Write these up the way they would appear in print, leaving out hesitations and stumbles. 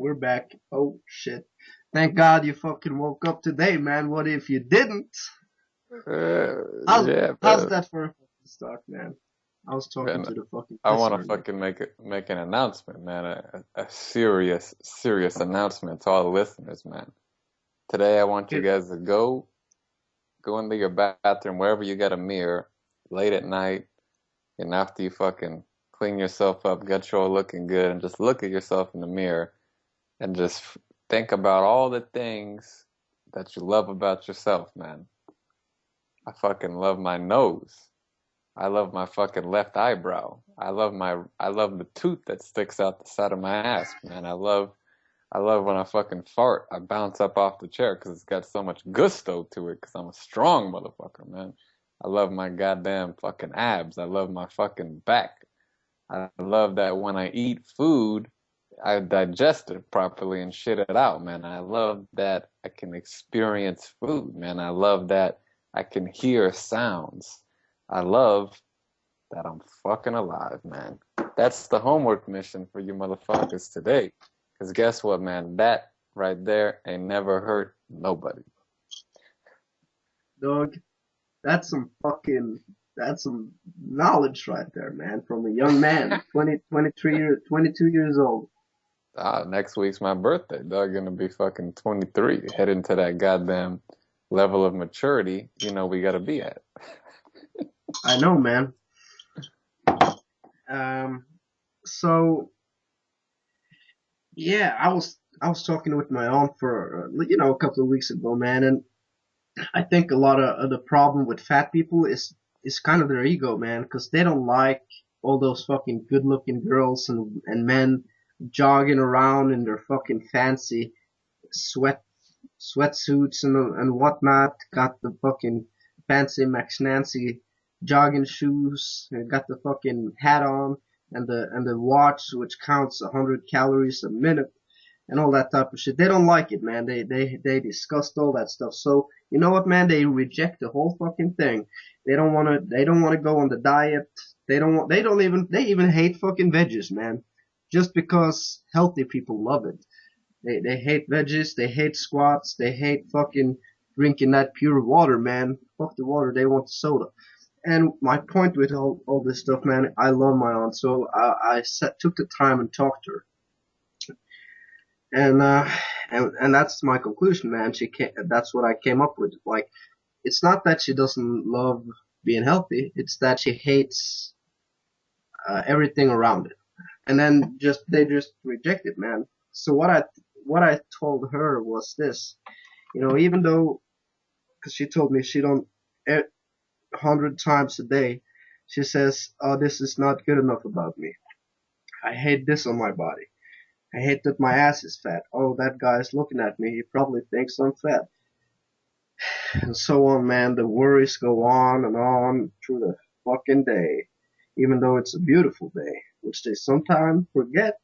we're back. Oh shit. Thank God you fucking woke up today, man. What if you didn't? How's Yeah, how's but that for a fucking start, man? I was talking man, to the fucking I want to pisser, man. fucking make an announcement, man. A serious announcement to all the listeners, man. Today, I want you It, guys to go into your bathroom wherever you got a mirror, late at night, and after you fucking clean yourself up, get you all looking good, and just look at yourself in the mirror and just think about all the things that you love about yourself, man. I fucking love my nose. I love my fucking left eyebrow. I love the tooth that sticks out the side of my ass, man. I love when I fucking fart. I bounce up off the chair because it's got so much gusto to it because I'm a strong motherfucker, man. I love my goddamn fucking abs. I love my fucking back. I love that when I eat food, I digest it properly and shit it out, man. I love that I can experience food, man. I love that I can hear sounds. I love that I'm fucking alive, man. That's the homework mission for you motherfuckers today. Because guess what, man? That right there ain't never hurt nobody. dog, that's some fucking that's some knowledge right there, man, from a young man, 22 years old. Next week's my birthday. Dog gonna be fucking 23. Heading to that goddamn level of maturity, we gotta be at. I know, man. Um, so yeah, I was talking with my aunt for a couple of weeks ago, man, and I think a lot of the problem with fat people is kind of their ego, man, because they don't like all those fucking good-looking girls and men jogging around in their fucking fancy sweat sweatsuits and whatnot. Got the fucking fancy Max Nancy jogging shoes. Got the fucking hat on and the watch which counts 100 calories a minute and all that type of shit. They don't like it, man. They disgust all that stuff. So you know what, man? They reject the whole fucking thing. They don't wanna go on the diet. They even hate fucking veggies, man. Just because healthy people love it. They hate veggies. They hate squats. They hate fucking drinking that pure water, man. Fuck the water. They want the soda. And my point with all this stuff, man, I love my aunt, so I took the time and talked to her. And and that's my conclusion, man. That's what I came up with. Like, it's not that she doesn't love being healthy; it's that she hates everything around it. And then they just reject it, man. So what I told her was this, even though, because she told me she don't 100 times a day, she says, "Oh, this is not good enough about me. I hate this on my body. I hate that my ass is fat. Oh, that guy's looking at me. He probably thinks I'm fat." And so on, man. The worries go on and on through the fucking day, even though it's a beautiful day, which they sometimes forget.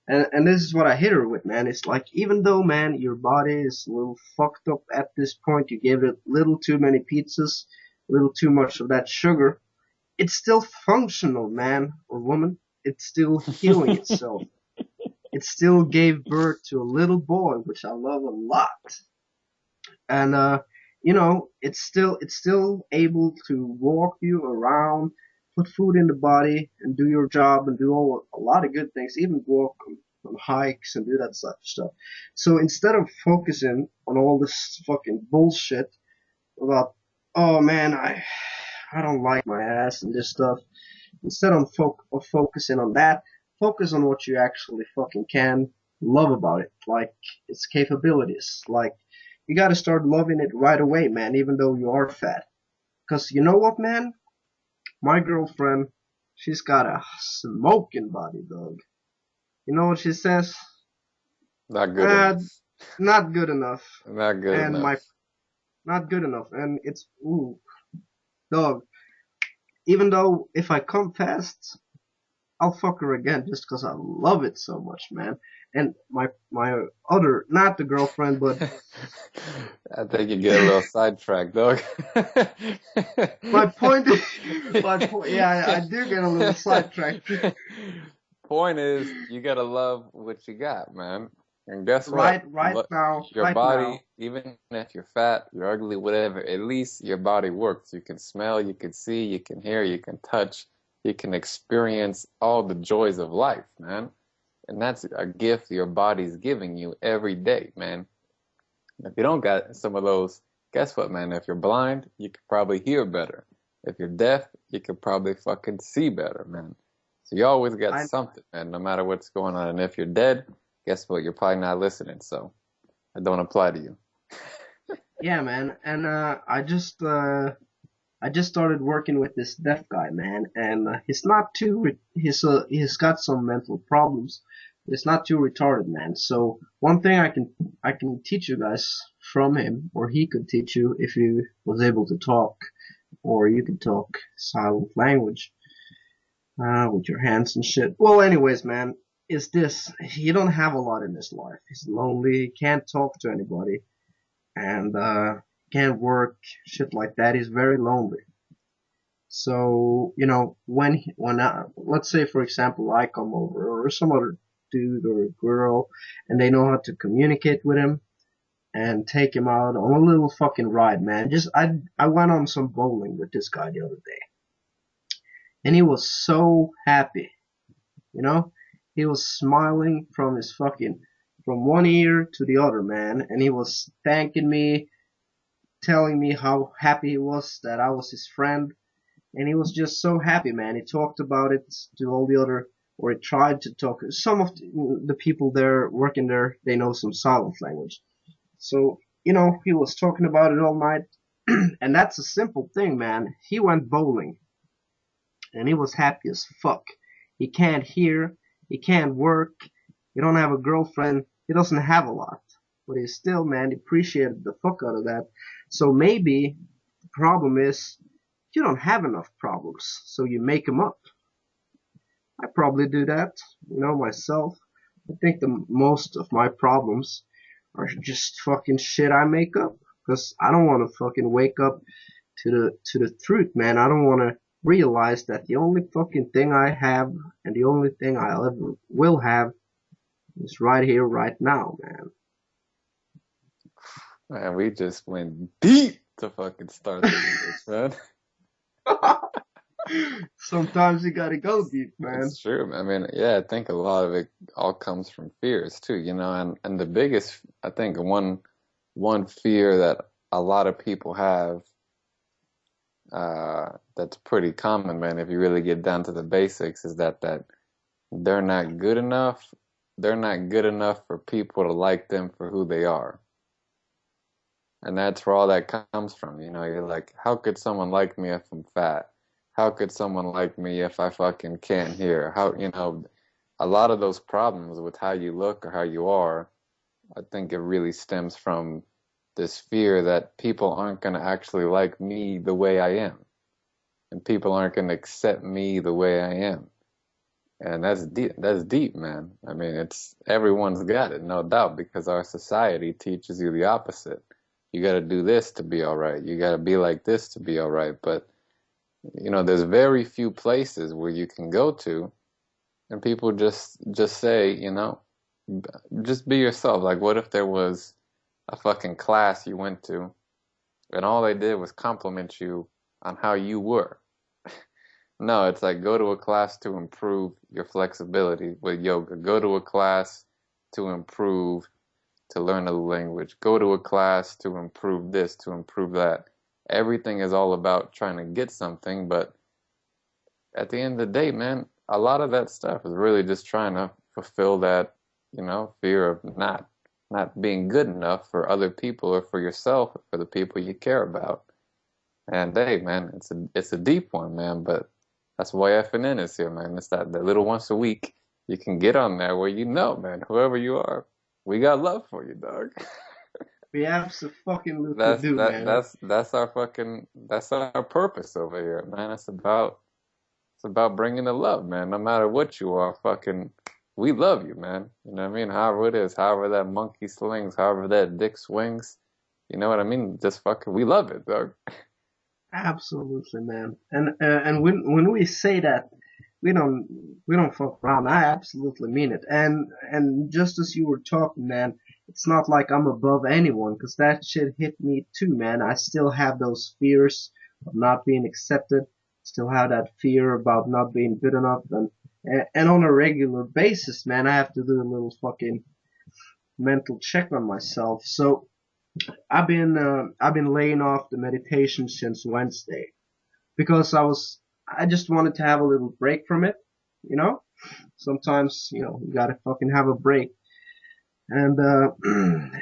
And this is what I hit her with, man. It's like, even though, man, your body is a little fucked up at this point, you gave it a little too many pizzas, a little too much of that sugar, it's still functional, man or woman. It's still healing itself. It still gave birth to a little boy, which I love a lot. And it's still able to walk you around, put food in the body, and do your job and do a lot of good things, even go on hikes and do that such stuff. So instead of focusing on all this fucking bullshit about, oh man, I don't like my ass and this stuff, instead of focusing on that, focus on what you actually fucking can love about it, like its capabilities. Like, you gotta start loving it right away, man, even though you are fat. Cause you know what, man? My girlfriend, she's got a smoking body, dog. You know what she says? Not good Uh, enough. not good enough. Not good And enough. my, not good enough. And it's, ooh, dog. Even though if I come fast, I'll fuck her again just because I love it so much, man. And my other, not the girlfriend, but I think you get a little sidetracked, dog. my point is, my point, yeah, I do get a little sidetracked. Point is, you gotta love what you got, man. And guess what? Look, your Right now, body, even if you're fat, you're ugly, whatever, at least your body works. You can smell, you can see, you can hear, you can touch, you can experience all the joys of life, man. And that's a gift your body's giving you every day, man. If you don't got some of those, guess what, man? If you're blind, you could probably hear better. If you're deaf, you could probably fucking see better, man. So you always got I something, man, no matter what's going on. And if you're dead, guess what? You're probably not listening, so it don't apply to you. yeah, man, and I just started working with this deaf guy, man, and he's not too he's got some mental problems. It's not too retarded, man. So one thing I can teach you guys from him, or he could teach you if he was able to talk, or you could talk silent language with your hands and shit. Well, anyways, man, is this he don't have a lot in his life. He's lonely, can't talk to anybody, and can't work, shit like that. He's very lonely. So, you know, let's say for example I come over or some other dude or a girl and they know how to communicate with him and take him out on a little fucking ride, man. I went on some bowling with this guy the other day and he was so happy, you know? He was smiling from one ear to the other, man, and he was thanking me, telling me how happy he was that I was his friend. And he was just so happy, man. He talked about it to all the other, or he tried to talk. Some of the people there working there, they know some silent language. So, you know, he was talking about it all night. And that's a simple thing, man. He went bowling and he was happy as fuck. He can't hear, he can't work, he don't have a girlfriend, he doesn't have a lot. But he still, man, appreciated the fuck out of that. So maybe the problem is you don't have enough problems, so you make them up. I probably do that, you know, myself. I think the most of my problems are just fucking shit I make up. Because I don't want to fucking wake up to the truth, man. I don't want to realize that the only fucking thing I have and the only thing I ever will have is right here, right now, man. Man, we just went deep to fucking start the English, man. Sometimes you gotta go deep, man. It's true. I mean, yeah, I think a lot of it all comes from fears too, and the biggest, I think one fear that a lot of people have, that's pretty common, man, if you really get down to the basics, is that they're not good enough. They're not good enough for people to like them for who they are. And that's where all that comes from. You're like, how could someone like me if I'm fat? How could someone like me if I fucking can't hear? A lot of those problems with how you look or how you are, I think it really stems from this fear that people aren't going to actually like me the way I am. And people aren't going to accept me the way I am. And that's deep, man. I mean, everyone's got it, no doubt, because our society teaches you the opposite. You got to do this to be all right. You got to be like this to be all right. But, there's very few places where you can go to and people just say, just be yourself. Like, what if there was a fucking class you went to and all they did was compliment you on how you were? No, it's like go to a class to improve your flexibility with yoga. Go to a class to learn a language. Go to a class to improve this, to improve that. Everything is all about trying to get something, but at the end of the day, man, a lot of that stuff is really just trying to fulfill that, fear of not being good enough for other people or for yourself or for the people you care about. And hey, man, it's a deep one, man, but that's why F&N is here, man. It's that little once a week you can get on there where man, whoever you are, we got love for you, dog. We absolutely That's do, that man. that's our purpose over here, man. It's about bringing the love, man. No matter what you are, fucking, we love you, man. You know what I mean? However it is, however that monkey slings, however that dick swings, you know what I mean? Just fucking, we love it, dog. Absolutely, man. And when we say that, we don't we don't fuck around. I absolutely mean it. And just as you were talking, man, it's not like I'm above anyone, 'cause that shit hit me too, man. I still have those fears of not being accepted. Still have that fear about not being good enough, and on a regular basis, man, I have to do a little fucking mental check on myself. So I've been laying off the meditation since Wednesday because I just wanted to have a little break from it, you know? Sometimes, you gotta fucking have a break. And,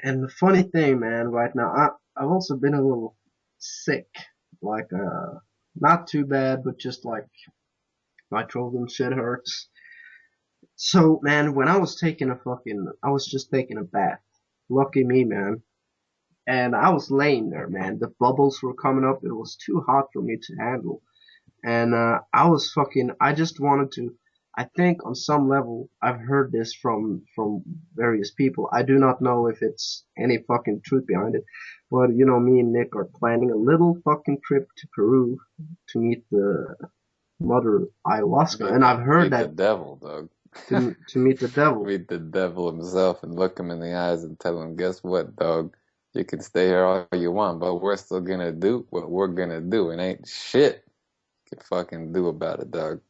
and the funny thing, man, right now, I've also been a little sick. Like, not too bad, but just like my throat and shit hurts. So, man, when I was just taking a bath. Lucky me, man. And I was laying there, man. The bubbles were coming up. It was too hot for me to handle. And I just wanted to. I think on some level I've heard this from various people. I do not know if it's any fucking truth behind it, but me and Nick are planning a little fucking trip to Peru to meet the mother ayahuasca, and I've heard Meet the that devil, dog. to meet the devil. Meet the devil himself and look him in the eyes and tell him, guess what, dog? You can stay here all you want, but we're still gonna do what we're gonna do, and ain't shit you can fucking do about it, dog.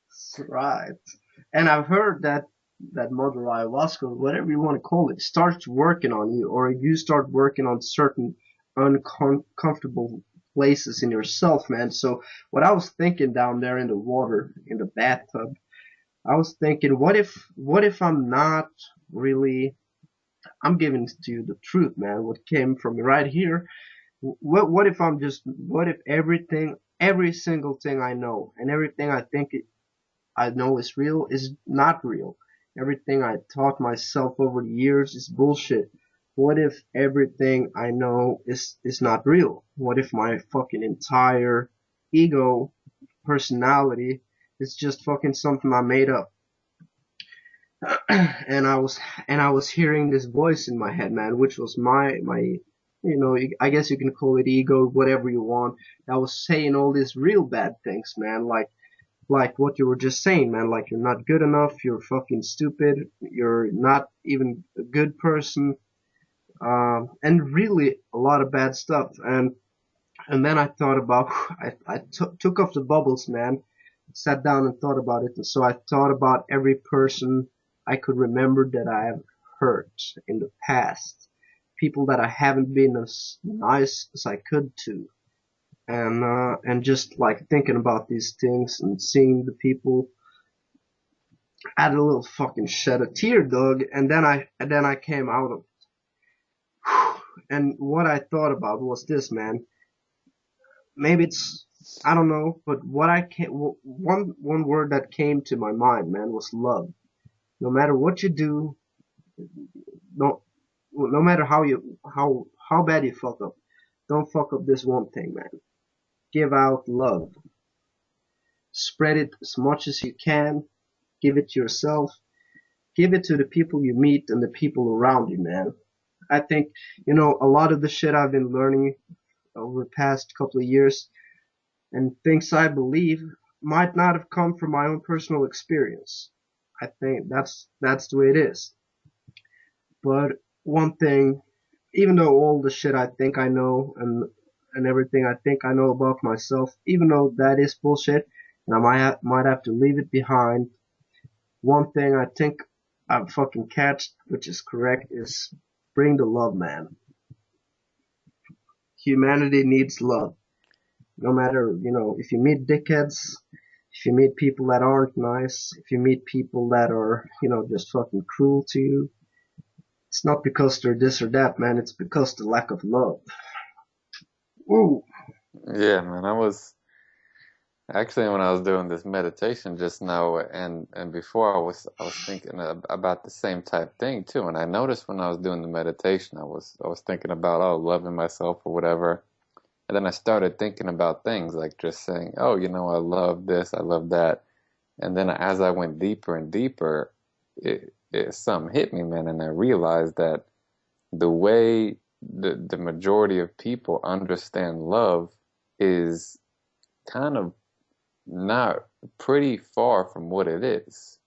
That's right. And I've heard that mother ayahuasca, whatever you want to call it, starts working on you, or you start working on certain uncomfortable places in yourself, man. So what I was thinking down there in the water, in the bathtub, I was thinking, what if I'm not really, I'm giving to you the truth, man, what came from me right here. What if every single thing I know and everything I know is real is not real. Everything I taught myself over the years is bullshit. What if everything I know is not real? What if my fucking entire ego personality is just fucking something I made up? and I was hearing this voice in my head, man, which was my I guess you can call it ego, whatever you want. I was saying all these real bad things, man, like what you were just saying, man. Like you're not good enough, you're fucking stupid, you're not even a good person, and really a lot of bad stuff. And then I thought about, took off the bubbles, man, sat down and thought about it. And so I thought about every person I could remember that I have hurt in the past, people that I haven't been as nice as I could to, and just like thinking about these things and seeing the people, I had a little fucking shed a tear, dog. And then I came out of it. And what I thought about was this, man. Maybe it's, I don't know, but one word that came to my mind, man, was love. No matter what you do, no no matter how bad you fuck up, don't fuck up this one thing, man. Give out love. Spread it as much as you can. Give it to yourself. Give it to the people you meet and the people around you, man. I think, a lot of the shit I've been learning over the past couple of years and things I believe might not have come from my own personal experience. I think that's the way it is. But one thing, even though all the shit I think I know and everything I think I know about myself, even though that is bullshit, and I might have to leave it behind. One thing I think I've fucking catched, which is correct, is bring the love, man. Humanity needs love. No matter, if you meet dickheads, if you meet people that aren't nice, if you meet people that are, just fucking cruel to you, it's not because they're this or that, man. It's because the lack of love. Ooh. Yeah, man, I was actually when I was doing this meditation just now, and before I was thinking about the same type thing too. And I noticed when I was doing the meditation, I was thinking about loving myself or whatever. And then I started thinking about things like just saying, oh, I love this, I love that. And then as I went deeper and deeper, something hit me, man, and I realized that the way the majority of people understand love is kind of not pretty far from what it is.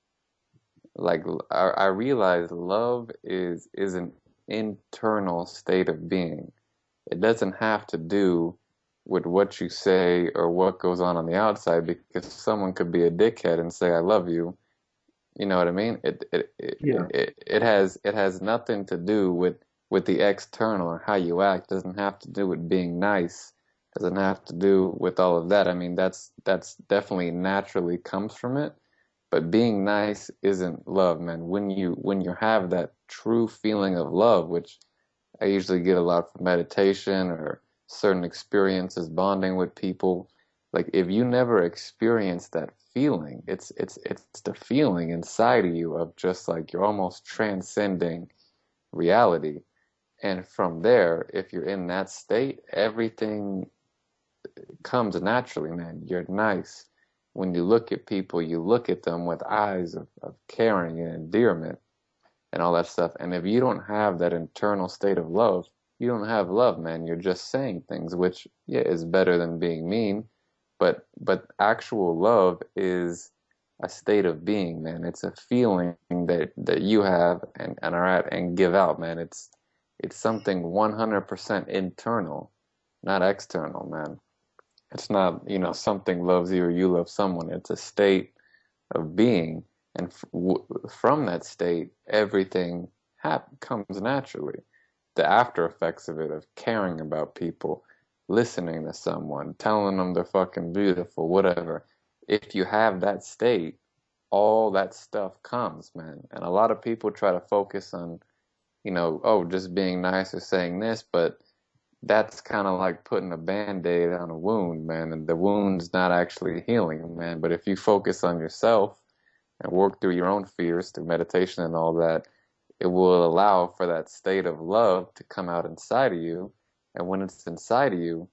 Like I realize love is an internal state of being. It doesn't have to do with what you say or what goes on the outside because someone could be a dickhead and say I love you. You know what I mean? Yeah, It has nothing to do with the external or how you act. It doesn't have to do with being nice. It doesn't have to do with all of that. I mean, that's definitely naturally comes from it. But being nice isn't love, man. When you have that true feeling of love, which I usually get a lot from meditation or certain experiences bonding with people. Like if you never experience that feeling, it's the feeling inside of you of just like you're almost transcending reality. And from there, if you're in that state, everything comes naturally, man. You're nice. When you look at people, you look at them with eyes of caring and endearment and all that stuff. And if you don't have that internal state of love, you don't have love, man. You're just saying things, which yeah is better than being mean, but actual love is a state of being, man. It's a feeling that you have and are at and give out, man. It's something 100% internal, not external, man. It's not, something loves you or you love someone. It's a state of being, and from that state, everything comes naturally. The after effects of it, of caring about people, listening to someone, telling them they're fucking beautiful, whatever. If you have that state, all that stuff comes, man. And a lot of people try to focus on, oh, just being nice or saying this, but that's kind of like putting a band-aid on a wound, man, and the wound's not actually healing, man. But if you focus on yourself and work through your own fears through meditation and all that, it will allow for that state of love to come out inside of you. And when it's inside of you,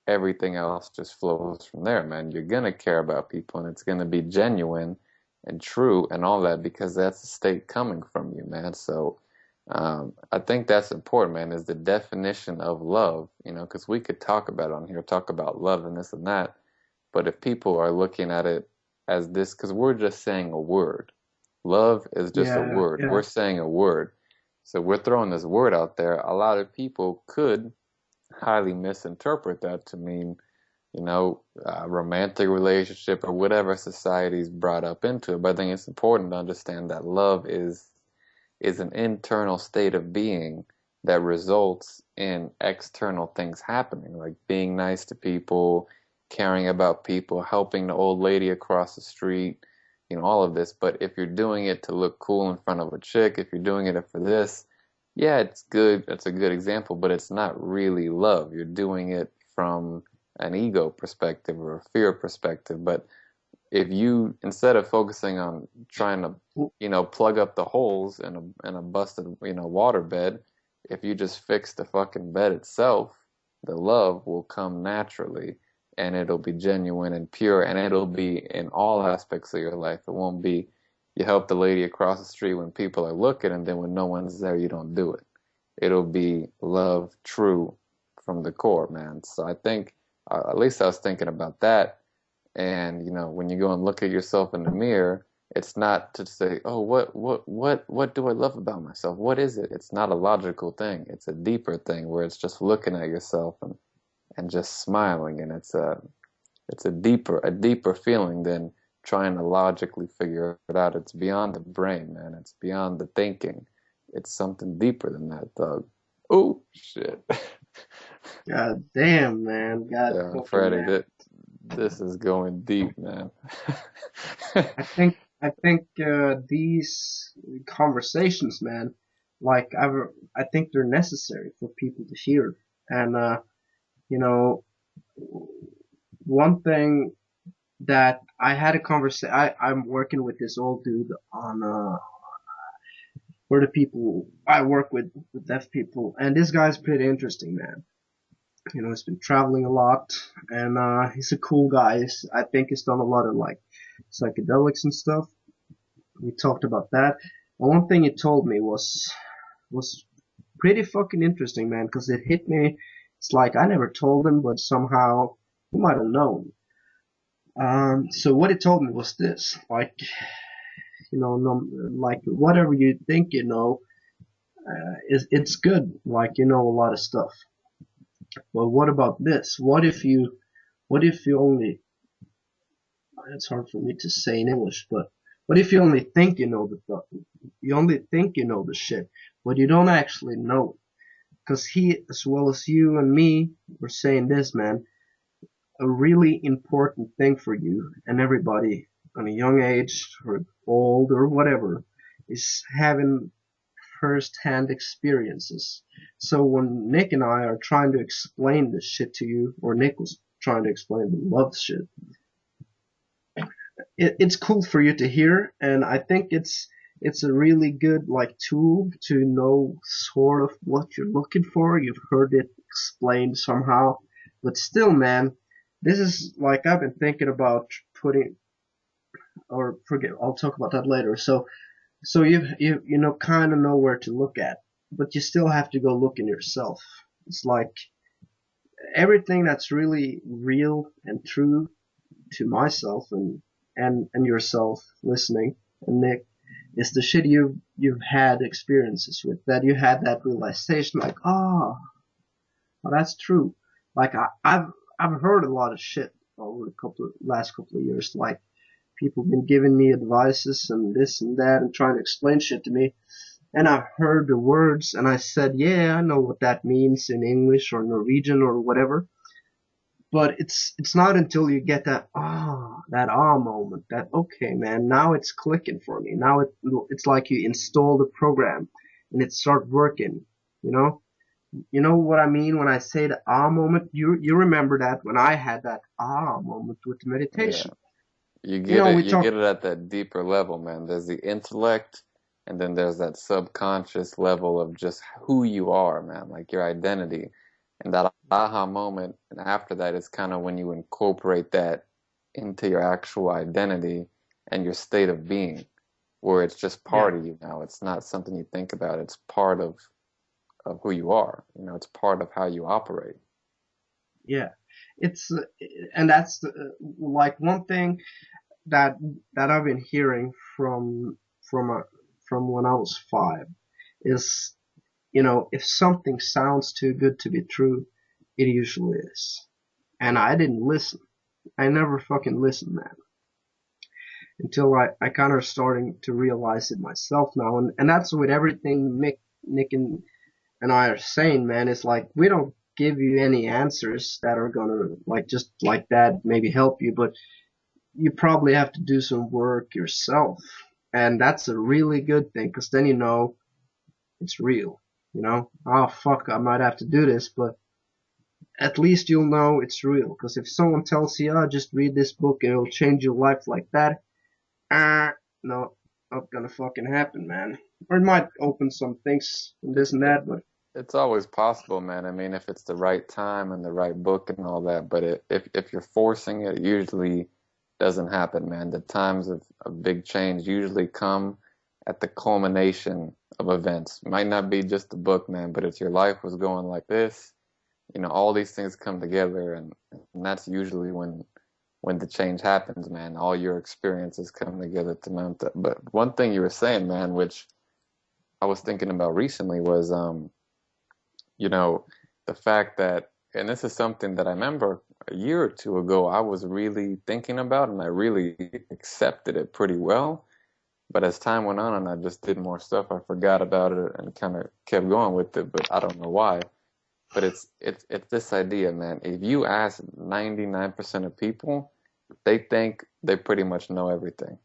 everything else just flows from there, man. You're gonna care about people and it's gonna be genuine and true and all that because that's the state coming from you, man. So I think that's important, man, is the definition of love, because we could talk about it on here, talk about love and this and that, but if people are looking at it as this, because we're just saying a word. Love is just a yeah, word. yeah, We're saying a word. So we're throwing this word out there. A lot of people could highly misinterpret that to mean, a romantic relationship or whatever society's brought up into it. But I think it's important to understand that love is an internal state of being that results in external things happening, like being nice to people, caring about people, helping the old lady across the street, all of this. But if you're doing it to look cool in front of a chick, if you're doing it for this, yeah, it's good. That's a good example, but it's not really love. You're doing it from an ego perspective or a fear perspective. But if you, instead of focusing on trying to, plug up the holes in a busted, water bed, if you just fix the fucking bed itself, the love will come naturally and it'll be genuine and pure and it'll be in all aspects of your life. It won't be you help the lady across the street when people are looking and then when no one's there, you don't do it. It'll be love true from the core, man. So I think, at least I was thinking about that. And when you go and look at yourself in the mirror, it's not to say, oh, what do I love about myself? What is it? It's not a logical thing. It's a deeper thing where it's just looking at yourself and just smiling, and it's a deeper feeling than trying to logically figure it out. It's beyond the brain, man. It's beyond the thinking. It's something deeper than that, Thug. Oh shit. God damn, man. God Yeah, fucking Freddie, damn. this is going deep, man. I think these conversations, man, like I think they're necessary for people to hear. And you know, one thing that I had a conversation. I'm working with this old dude on for the people I work with deaf people, and this guy's pretty interesting, man. He's been traveling a lot, and he's a cool guy. I think he's done a lot of like psychedelics and stuff. We talked about that. And one thing he told me was pretty fucking interesting, man, because it hit me. It's like I never told him, but somehow he might have known. So what it told me was this, like, no, like whatever you think you know, it's good. Like you know a lot of stuff. But what about this? What if you only, it's hard for me to say in English, but what if you only think you know you only think you know the shit, but you don't actually know? Because he, as well as you and me, were saying this, man, a really important thing for you and everybody on a young age or old or whatever is having first-hand experiences. So when Nick and I are trying to explain this shit to you, or Nick was trying to explain the love shit, it's cool for you to hear, and I think it's a really good like tool to know sort of what you're looking for. You've heard it explained somehow, but still, man, this is like I've been thinking about putting or forget. I'll talk about that later. So you know kind of know where to look at, but you still have to go look in yourself. It's like everything that's really real and true to myself and yourself listening and Nick is the shit you've had experiences with that you had that realization like oh that's true like I've heard a lot of shit over the last couple of years like people been giving me advices and this and that and trying to explain shit to me and I've heard the words and I said yeah I know what that means in English or Norwegian or whatever but it's not until you get that moment that okay man now it's clicking for me now it's like you install the program and it start working you know you know what I mean when I say the moment you remember that when I had that moment with Yeah. meditation You you get know it, we you get talk it at that deeper level, man. There's the intellect, and then there's that subconscious level of just who you are, man, like your identity. And that aha moment, and after that is kind of when you incorporate that into your actual identity and your state of being, where it's just yeah part of you now. It's not something you think about. It's part of who you are. You know, it's part of how you operate. yeah it's and that's like one thing that that I've been hearing from a, from when I was 5 is you know if something sounds too good to be true, it usually is. And I didn't listen. I never fucking listened, man, until I kind of starting to realize it myself now. And that's with everything Nick and I are saying, man. It's like we don't give you any answers that are gonna like just like that maybe help you, but you probably have to do some work yourself. And that's a really good thing because then you know it's real. You know, oh fuck, I might have to do this, but at least you'll know it's real. Because if someone tells you, oh, just read this book and it'll change your life like that, ah, no, not gonna fucking happen, man. Or it might open some things and this It's and that, but It's always possible, man. I mean, if it's the right time and the right book and all that, but if you're forcing it, it usually doesn't happen, man. The times of big change usually come at the culmination of events. Might not be just the book, man, but if your life was going like this, you know, all these things come together, and that's usually when the change happens, man. All your experiences come together to mount that. But one thing you were saying, man, which I was thinking about recently was you know, the fact that, and this is something that I remember a year or two ago, I was really thinking about and I really accepted it pretty well. But as time went on and I just did more stuff, I forgot about it and kind of kept going with it, but I don't know why. But it's this idea, man. If you ask 99% of people, they think they pretty much know everything.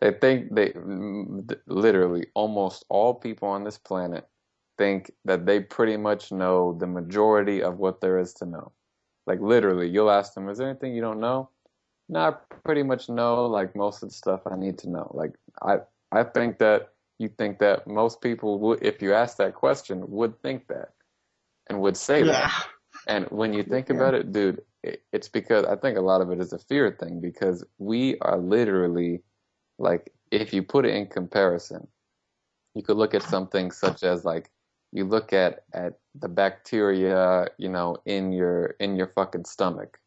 They think literally almost all people on this planet think that they pretty much know the majority of what there is to know. Like literally, you'll ask them, "Is there anything you don't know?" No, I pretty much know like most of the stuff I need to know. Like I think that you think that most people would, if you ask that question, would think that and would say that. yeah, And when you think yeah, about it, dude, it's because I think a lot of it is a fear thing because we are literally like if you put it in comparison, you could look at something such as like you look at the bacteria, you know, in your fucking stomach.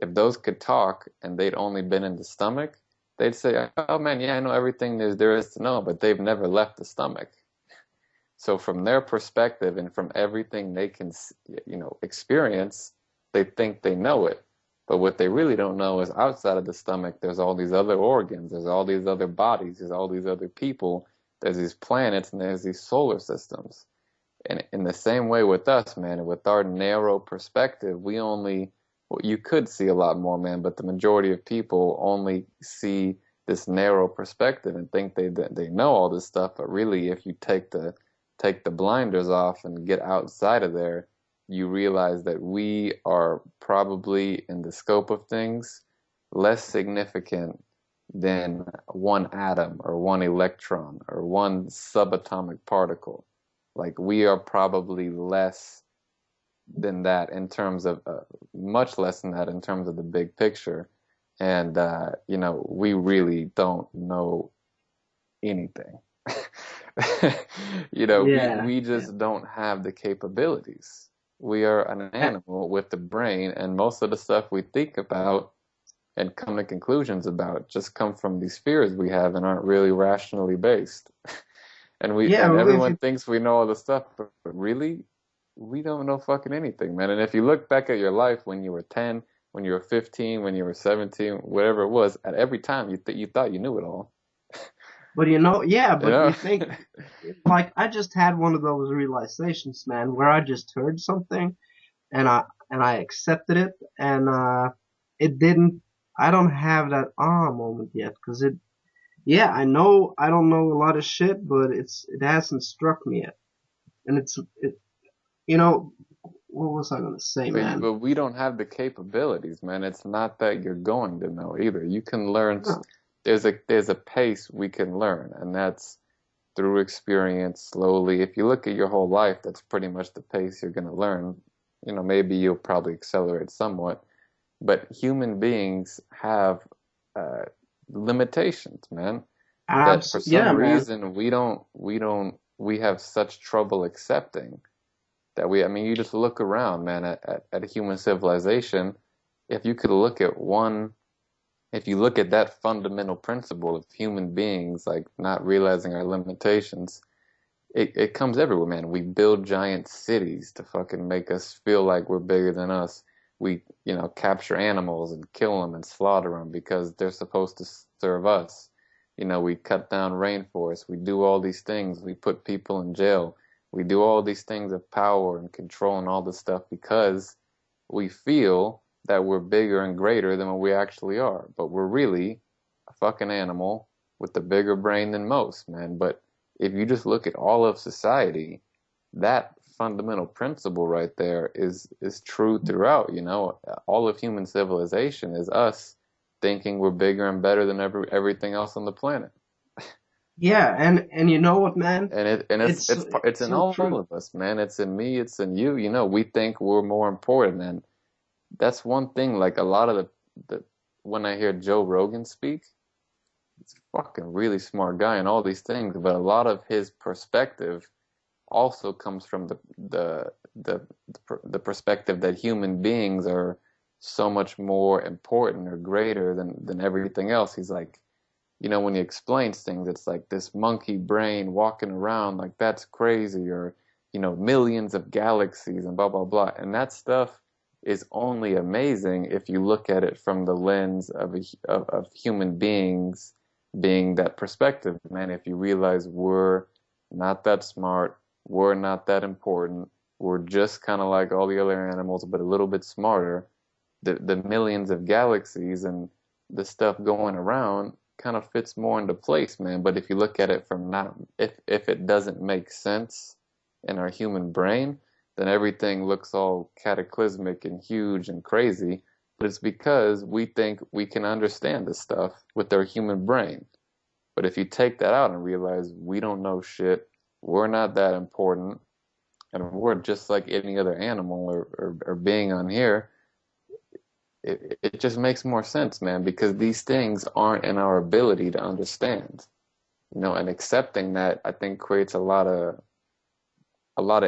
If those could talk and they'd only been in the stomach, they'd say, "Oh man, yeah, I know everything there is to know," but they've never left the stomach. So from their perspective and from everything they can, experience, they think they know it. But what they really don't know is outside of the stomach, there's all these other organs, there's all these other bodies, there's all these other people, there's these planets, and there's these solar systems. And in the same way with us, man, with our narrow perspective, we only, well, you could see a lot more, man, but the majority of people only see this narrow perspective and think they know all this stuff. But really, if you take the blinders off and get outside of there, you realize that we are probably, in the scope of things, less significant than one atom or one electron or one subatomic particle. Like we are probably less than that in terms of, much less than that in terms of the big picture. And, we really don't know anything. Yeah. We Yeah. just don't have the capabilities. We are an Uh, animal with the brain, and most of the stuff we think about and come to conclusions about just come from these fears we have and aren't really rationally based. And we Yeah, and well, if everyone you, thinks we know all the stuff, but really, we don't know fucking anything, man. And if you look back at your life when you were 10, when you were 15, when you were 17, whatever it was, at every time you thought you knew it all. but yeah, You but know? you think, like, I just had one of those realizations, man, where I just heard something and I accepted it, and it didn't. I don't have that moment yet, cause yeah, I don't know a lot of shit, but it hasn't struck me yet, and you know, what was I gonna say, man? But we don't have the capabilities, man. It's not that you're going to know either. You can learn. No. There's a pace we can learn, and that's through experience, slowly. If you look at your whole life, that's pretty much the pace you're going to learn. Maybe you'll probably accelerate somewhat, but human beings have uh, limitations, man. That for Yeah, some man. reason we have such trouble accepting that I mean, you just look around, man, at human civilization. If you could look at one, if you look at that fundamental principle of human beings, like not realizing our limitations, it comes everywhere, man. We build giant cities to fucking make us feel like we're bigger than us. We, capture animals and kill them and slaughter them because they're supposed to serve us. We cut down rainforests. We do all these things. We put people in jail. We do all these things of power and control and all this stuff because we feel that we're bigger and greater than what we actually are. But we're really a fucking animal with a bigger brain than most, man. But if you just look at all of society, that fundamental principle right there is true throughout, All of human civilization is us thinking we're bigger and better than everything else on the planet. Yeah, and you know what, man? And it's It's in so all true. of us, man. It's in me, it's in you. We think we're more important, and that's one thing. Like a lot of the when I hear Joe Rogan speak, he's a fucking really smart guy and all these things, but a lot of his perspective also comes from the perspective that human beings are so much more important or greater than everything else. He's like, when he explains things, it's like this monkey brain walking around like that's crazy, or millions of galaxies and blah blah blah. And that stuff is only amazing if you look at it from the lens of human beings being that perspective, man. If you realize we're not that smart, we're not that important, we're just kind of like all the other animals, but a little bit smarter. The millions of galaxies and the stuff going around kind of fits more into place, man. But if you look at it from not, if it doesn't make sense in our human brain, then everything looks all cataclysmic and huge and crazy. But it's because we think we can understand this stuff with our human brain. But if you take that out and realize we don't know shit, we're not that important, and we're just like any other animal or being on here, it just makes more sense, man, because these things aren't in our ability to understand. And accepting that, I think, creates a lot of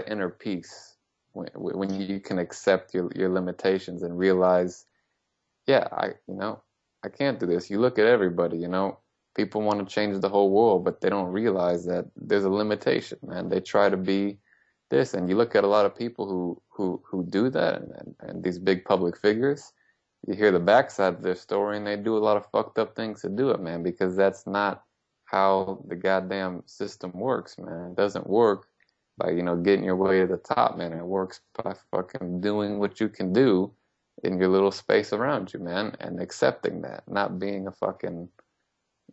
inner peace when you can accept your limitations and realize yeah, I can't do this. You look at everybody, people want to change the whole world, but they don't realize that there's a limitation, man. They try to be this, and you look at a lot of people who do that, and these big public figures, you hear the backside of their story, and they do a lot of fucked up things to do it, man, because that's not how the goddamn system works, man. It doesn't work by, getting your way to the top, man. It works by fucking doing what you can do in your little space around you, man, and accepting that, not being a fucking,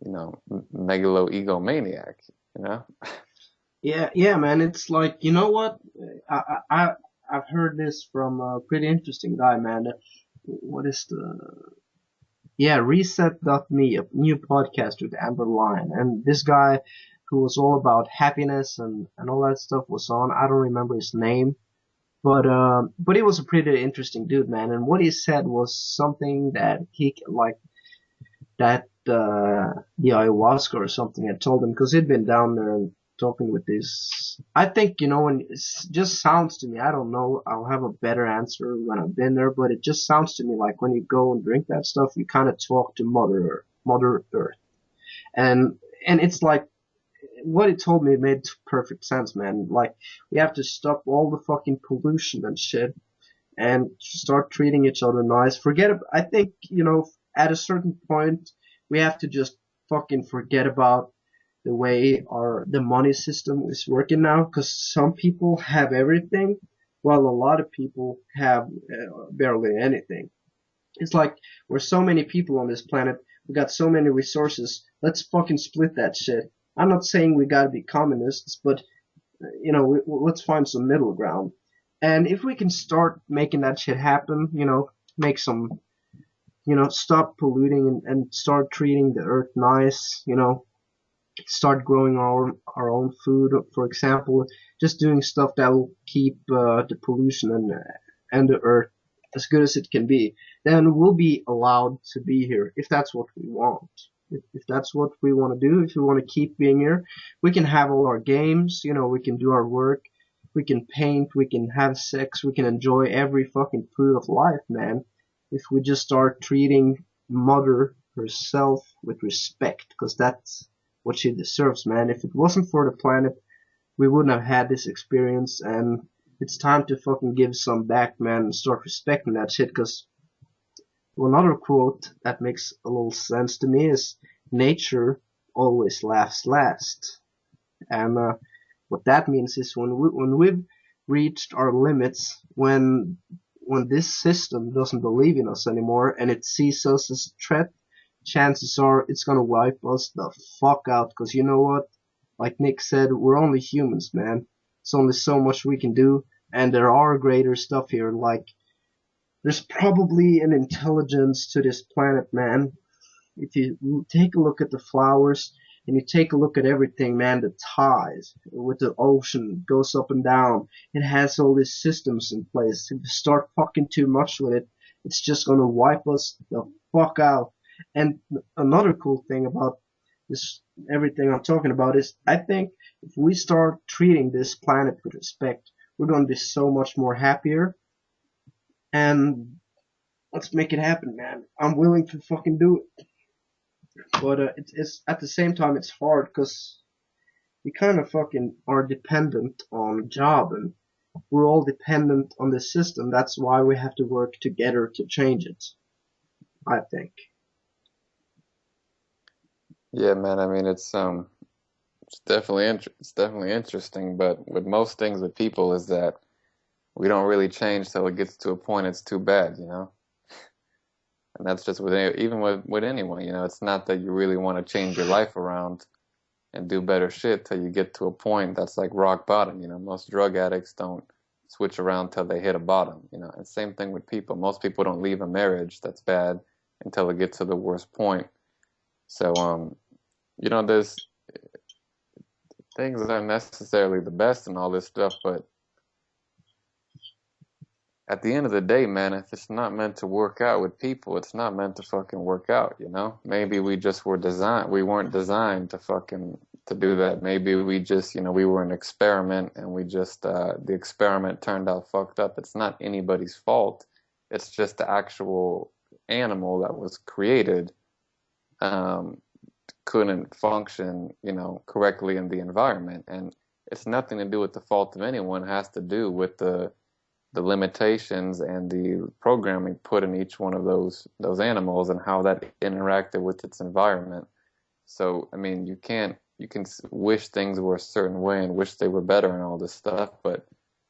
megalo egomaniac, you know? Yeah, yeah, man. It's like, you know what? I've heard this from a pretty interesting guy, man. What is the Yeah, Reset.me, a new podcast with Amber Lyon. And this guy who was all about happiness and all that stuff was on. I don't remember his name, but he was a pretty interesting dude, man. And what he said was something that the ayahuasca or something had told him, because he'd been down there and talking with this. I think, when it just sounds to me, I don't know, I'll have a better answer when I've been there, but it just sounds to me like when you go and drink that stuff, you kind of talk to Mother Earth. And, and it's like, what he told me made perfect sense, man. Like, we have to stop all the fucking pollution and shit and start treating each other nice. I think, at a certain point, we have to just fucking forget about the way the money system is working now, because some people have everything while a lot of people have barely anything. It's like we're so many people on this planet, we got so many resources, let's fucking split that shit. I'm not saying we gotta be communists, but let's find some middle ground. And if we can start making that shit happen, make some, stop polluting and start treating the earth nice, start growing our own food, for example, just doing stuff that will keep the pollution and the earth as good as it can be, then we'll be allowed to be here if that's what we want. If that's what we want to do, if we want to keep being here, we can have all our games, we can do our work, we can paint, we can have sex, we can enjoy every fucking fruit of life, man. If we just start treating Mother herself with respect, because that's what she deserves, man. If it wasn't for the planet, we wouldn't have had this experience, and it's time to fucking give some back, man, and start respecting that shit, because another quote that makes a little sense to me is, nature always laughs last. And what that means is when we've reached our limits, when this system doesn't believe in us anymore and it sees us as a threat, chances are it's gonna wipe us the fuck out. Cause you know what? Like Nick said, we're only humans, man. There's only so much we can do, and there are greater stuff here. Like, there's probably an intelligence to this planet, man. If you take a look at the flowers and you take a look at everything, man, the tides with the ocean goes up and down. It has all these systems in place. If you start fucking too much with it, it's just gonna wipe us the fuck out. And another cool thing about this, everything I'm talking about, is I think if we start treating this planet with respect, we're gonna be so much more happier. And let's make it happen, man. I'm willing to fucking do it. But it's at the same time it's hard because we kind of fucking are dependent on a job, and we're all dependent on the system. That's why we have to work together to change it, I think. Yeah, man. I mean, it's definitely interesting, but with most things with people is that we don't really change till it gets to a point it's too bad, And that's just even with anyone, It's not that you really want to change your life around and do better shit till you get to a point that's like rock bottom. Most drug addicts don't switch around till they hit a bottom. And same thing with people. Most people don't leave a marriage that's bad until it gets to the worst point. So, there's things that aren't necessarily the best and all this stuff, but at the end of the day, man, if it's not meant to work out with people, it's not meant to fucking work out. Maybe we weren't designed to do that. Maybe we just, we were an experiment and we just, the experiment turned out fucked up. It's not anybody's fault. It's just the actual animal that was created um, couldn't function, correctly in the environment. And it's nothing to do with the fault of anyone. It has to do with the limitations and the programming put in each one of those animals and how that interacted with its environment. So, I mean, you can wish things were a certain way and wish they were better and all this stuff, but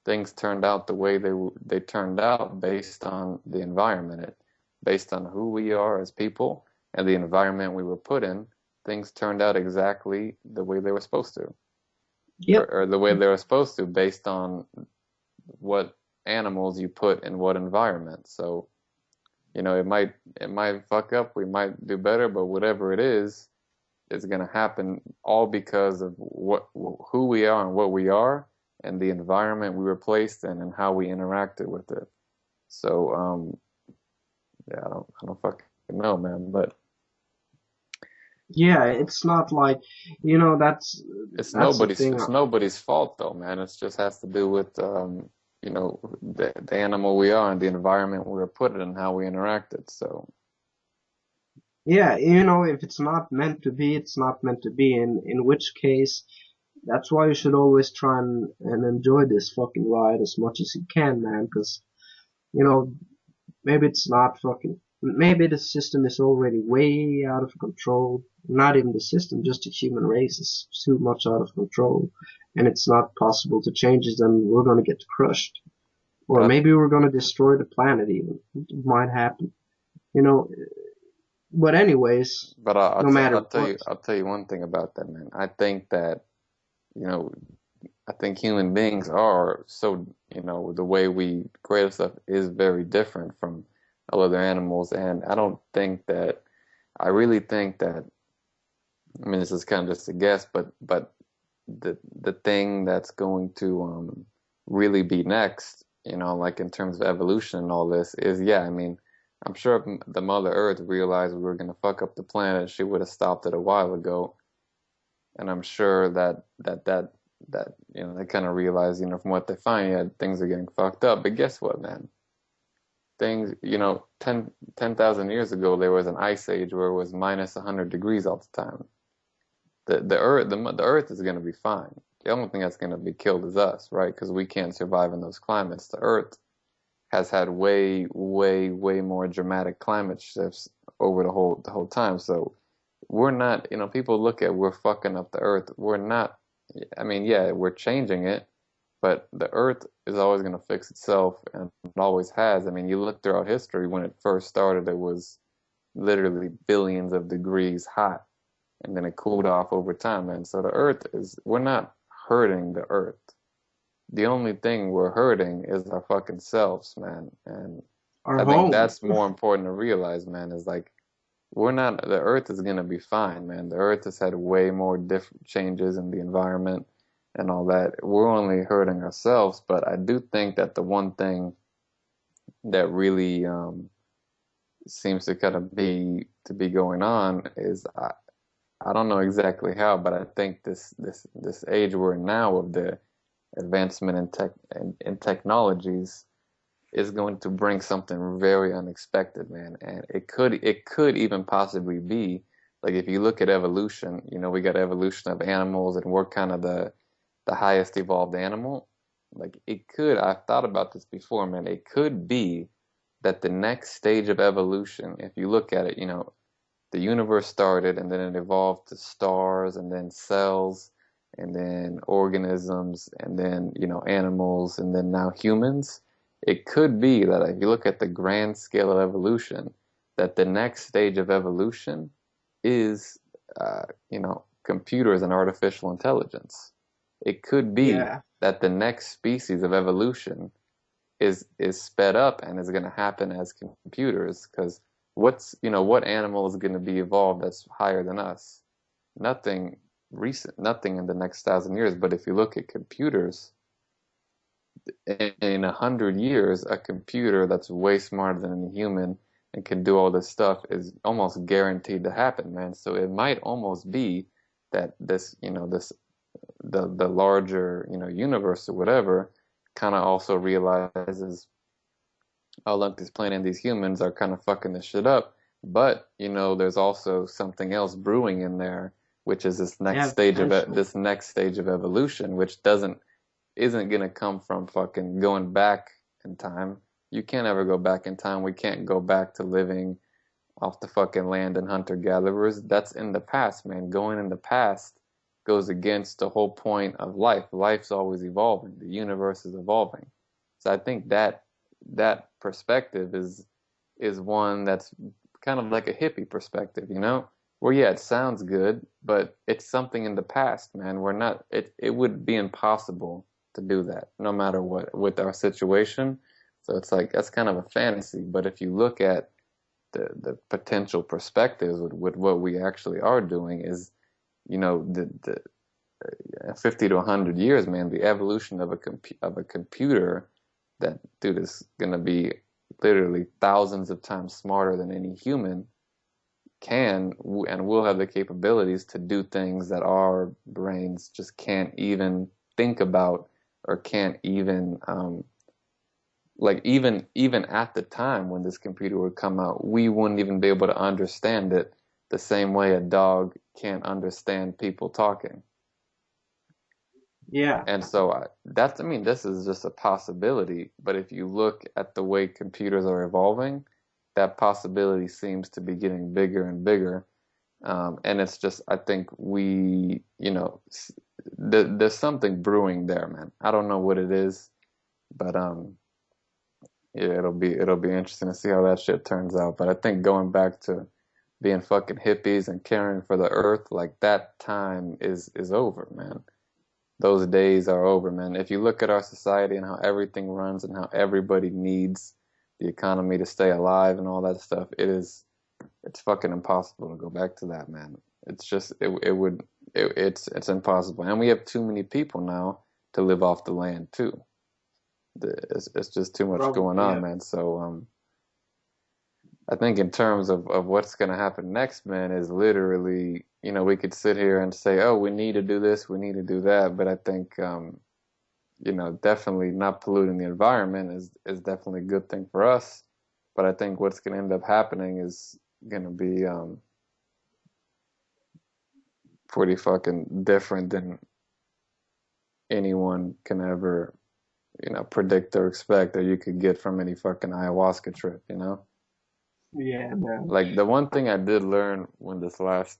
things turned out the way they turned out based on the environment, based on who we are as people and the environment we were put in. Things turned out exactly the way they were supposed to, Yep. or the way they were supposed to, based on what animals you put in what environment. So, it might fuck up, we might do better, but whatever it is going to happen all because of who we are and what we are and the environment we were placed in and how we interacted with it. So, yeah, I don't fucking know, man, but Yeah, it's not like, you know, that's the thing. it's nobody's fault though, man. It just has to do with, the animal we are and the environment we were put in and how we interacted. So, Yeah, you know, if it's not meant to be, it's not meant to be. In which case, that's why you should always try and enjoy this fucking ride as much as you can, man. Because, you know, maybe it's not fucking, maybe the system is already way out of control. Not even the system, just the human race is too much out of control. And it's not possible to change it, then we're gonna get crushed. Or but maybe we're gonna destroy the planet even. It might happen. You know, but anyways, no matter what. I'll tell you one thing about that, man. I think that, you know, I think human beings are so, the way we create stuff is very different from all other animals. And I really think that, I mean, this is kind of just a guess, but the thing that's going to, really be next, like in terms of evolution and all this is, yeah, I mean, I'm sure if the Mother Earth realized we were going to fuck up the planet, she would have stopped it a while ago. And I'm sure that they kind of realize, from what they find, yeah, things are getting fucked up. But guess what, man? Things, 10,000 years ago, there was an ice age where it was minus 100 degrees all the time. The Earth is going to be fine. The only thing that's going to be killed is us, right? Because we can't survive in those climates. The Earth has had way, way, way more dramatic climate shifts over the whole time. So we're not, people look at we're fucking up the Earth. We're not. I mean, yeah, we're changing it, but the Earth is always going to fix itself, and it always has. I mean, you look throughout history, when it first started, it was literally billions of degrees hot, and then it cooled off over time. And so we're not hurting the Earth. The only thing we're hurting is our fucking selves, man. And Our I think home. that's more important to realize, man, is like, the Earth is gonna be fine, man. The Earth has had way more different changes in the environment and all that. We're only hurting ourselves, but I do think that the one thing that really seems to kind of be going on is, I don't know exactly how, but I think this age we're in now of the advancement in technologies is going to bring something very unexpected, man. And it could even possibly be like, if you look at evolution, we got evolution of animals and we're kind of the highest evolved animal. Like, I've thought about this before, man. It could be that the next stage of evolution, if you look at it, the universe started and then it evolved to stars and then cells and then organisms and then, animals and then now humans. It could be that if you look at the grand scale of evolution, that the next stage of evolution is, computers and artificial intelligence. It could be Yeah. that the next species of evolution is sped up and is going to happen as computers. Because what animal is going to be evolved that's higher than us? Nothing recent, nothing in the next 1,000 years. But if you look at computers, in 100 years, a computer that's way smarter than a human and can do all this stuff is almost guaranteed to happen, man. So it might almost be that the larger, universe or whatever kind of also realizes oh look, this planet and these humans are kind of fucking this shit up. But you know, there's also something else brewing in there, which is Yeah, potential. this next stage of evolution, which doesn't isn't gonna come from fucking going back in time. You can't ever go back in time. We can't go back to living off the fucking land and hunter gatherers. That's in the past, man. Going in the past goes against the whole point of life. Life's always evolving. The universe is evolving. So I think that perspective is one that's kind of like a hippie perspective, you know? Where yeah, it sounds good, but it's something in the past, man. We're not it would be impossible to do that, no matter what with our situation. So it's like that's kind of a fantasy. But if you look at the potential perspectives with what we actually are doing is, you know, the 50 to 100 years, man, the evolution of a computer that dude is gonna be literally thousands of times smarter than any human can and will have the capabilities to do things that our brains just can't even think about or can't even like even at the time when this computer would come out, we wouldn't even be able to understand it the same way a dog can't understand people talking. Yeah, And so I mean, this is just a possibility, but if you look at the way computers are evolving, that possibility seems to be getting bigger and bigger. And it's just, I think you know, there's something brewing there, man. I don't know what it is, but yeah, it'll be interesting to see how that shit turns out. But I think going back to being fucking hippies and caring for the earth, like that time is over, man. Those days are over, man. If you look at our society and how everything runs and how everybody needs the economy to stay alive and all that stuff, it's fucking impossible to go back to that, man. It's just it's impossible. And we have too many people now to live off the land too. It's just too much going probably. on, Yeah. man. So I think in terms of what's gonna happen next, man, is literally, you know, we could sit here and say, oh, we need to do this, we need to do that, but I think you know, definitely not polluting the environment is definitely a good thing for us. But I think what's gonna end up happening is gonna be pretty fucking different than anyone can ever, you know, predict or expect or you could get from any fucking ayahuasca trip, you know? Yeah, man. Like the one thing I did learn when this last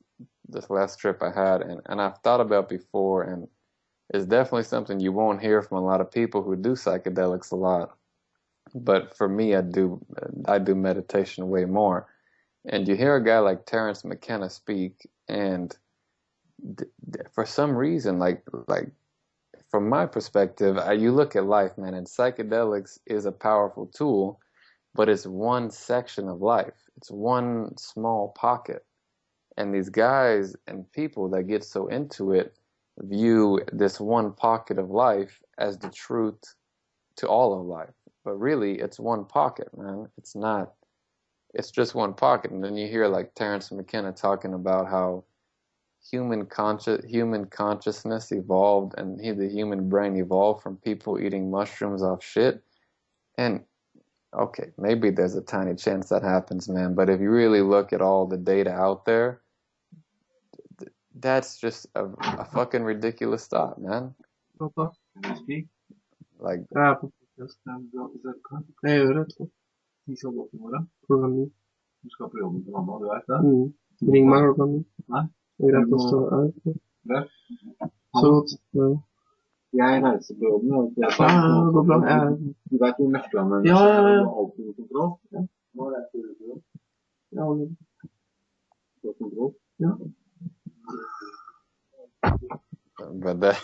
trip I had and I've thought about before and it's definitely something you won't hear from a lot of people who do psychedelics a lot. But for me I do meditation way more. And you hear a guy like Terrence McKenna speak and for some reason like from my perspective, you look at life, man, and psychedelics is a powerful tool, but it's one section of life. It's one small pocket. And these guys and people that get so into it view this one pocket of life as the truth to all of life. But really, it's one pocket, man. It's not, it's just one pocket. And then you hear like Terrence McKenna talking about how human consciousness evolved and the human brain evolved from people eating mushrooms off shit. And okay, maybe there's a tiny chance that happens, man. But if you really look at all the data out there, that's just a fucking ridiculous thought, man. Papa, can you speak? Like, Ah, Papa, just zerka. Nee, öğret. Die zal op worden. Programmering. Du ska på jobbet på mamma, du vet det? Ring meg klokka 9. Nei. Det er greit å stå her. Der. Så godt. Ja. Jeg reiser på jobben, og jeg tar det går bra. Du vet jo nøklene. Ja, ja, ja. Du har alltid noe kontroll. Ja. Nå reiser du på jobb. Ja, du har kontroll. Ja. but that,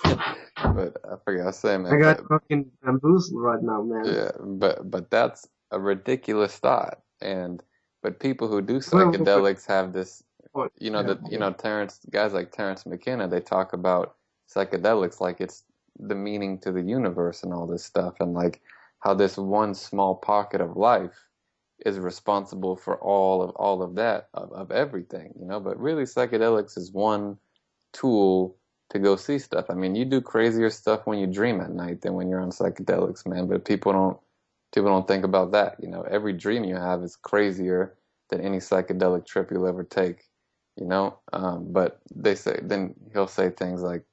but I forgot to say, man. I got fucking bamboozled right now, man. Yeah, but that's a ridiculous thought. And but people who do Well, psychedelics have this, you know, yeah, that you know, guys like Terrence McKenna, they talk about psychedelics like it's the meaning to the universe and all this stuff, and like how this one small pocket of life is responsible for all of that of everything, you know. But really, psychedelics is one tool to go see stuff. I mean, you do crazier stuff when you dream at night than when you're on psychedelics, man. But people don't People don't think about that. Every dream you have is crazier than any psychedelic trip you'll ever take, but then he'll say things like,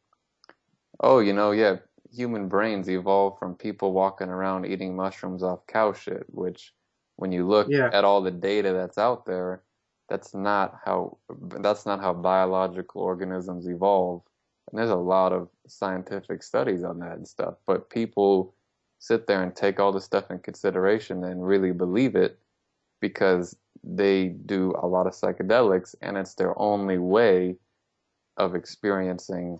oh, yeah, human brains evolved from people walking around eating mushrooms off cow shit, which when you look Yeah, at all the data that's out there, that's not how that's not how biological organisms evolve. And there's a lot of scientific studies on that and stuff, but people sit there and take all this stuff in consideration and really believe it because they do a lot of psychedelics and it's their only way of experiencing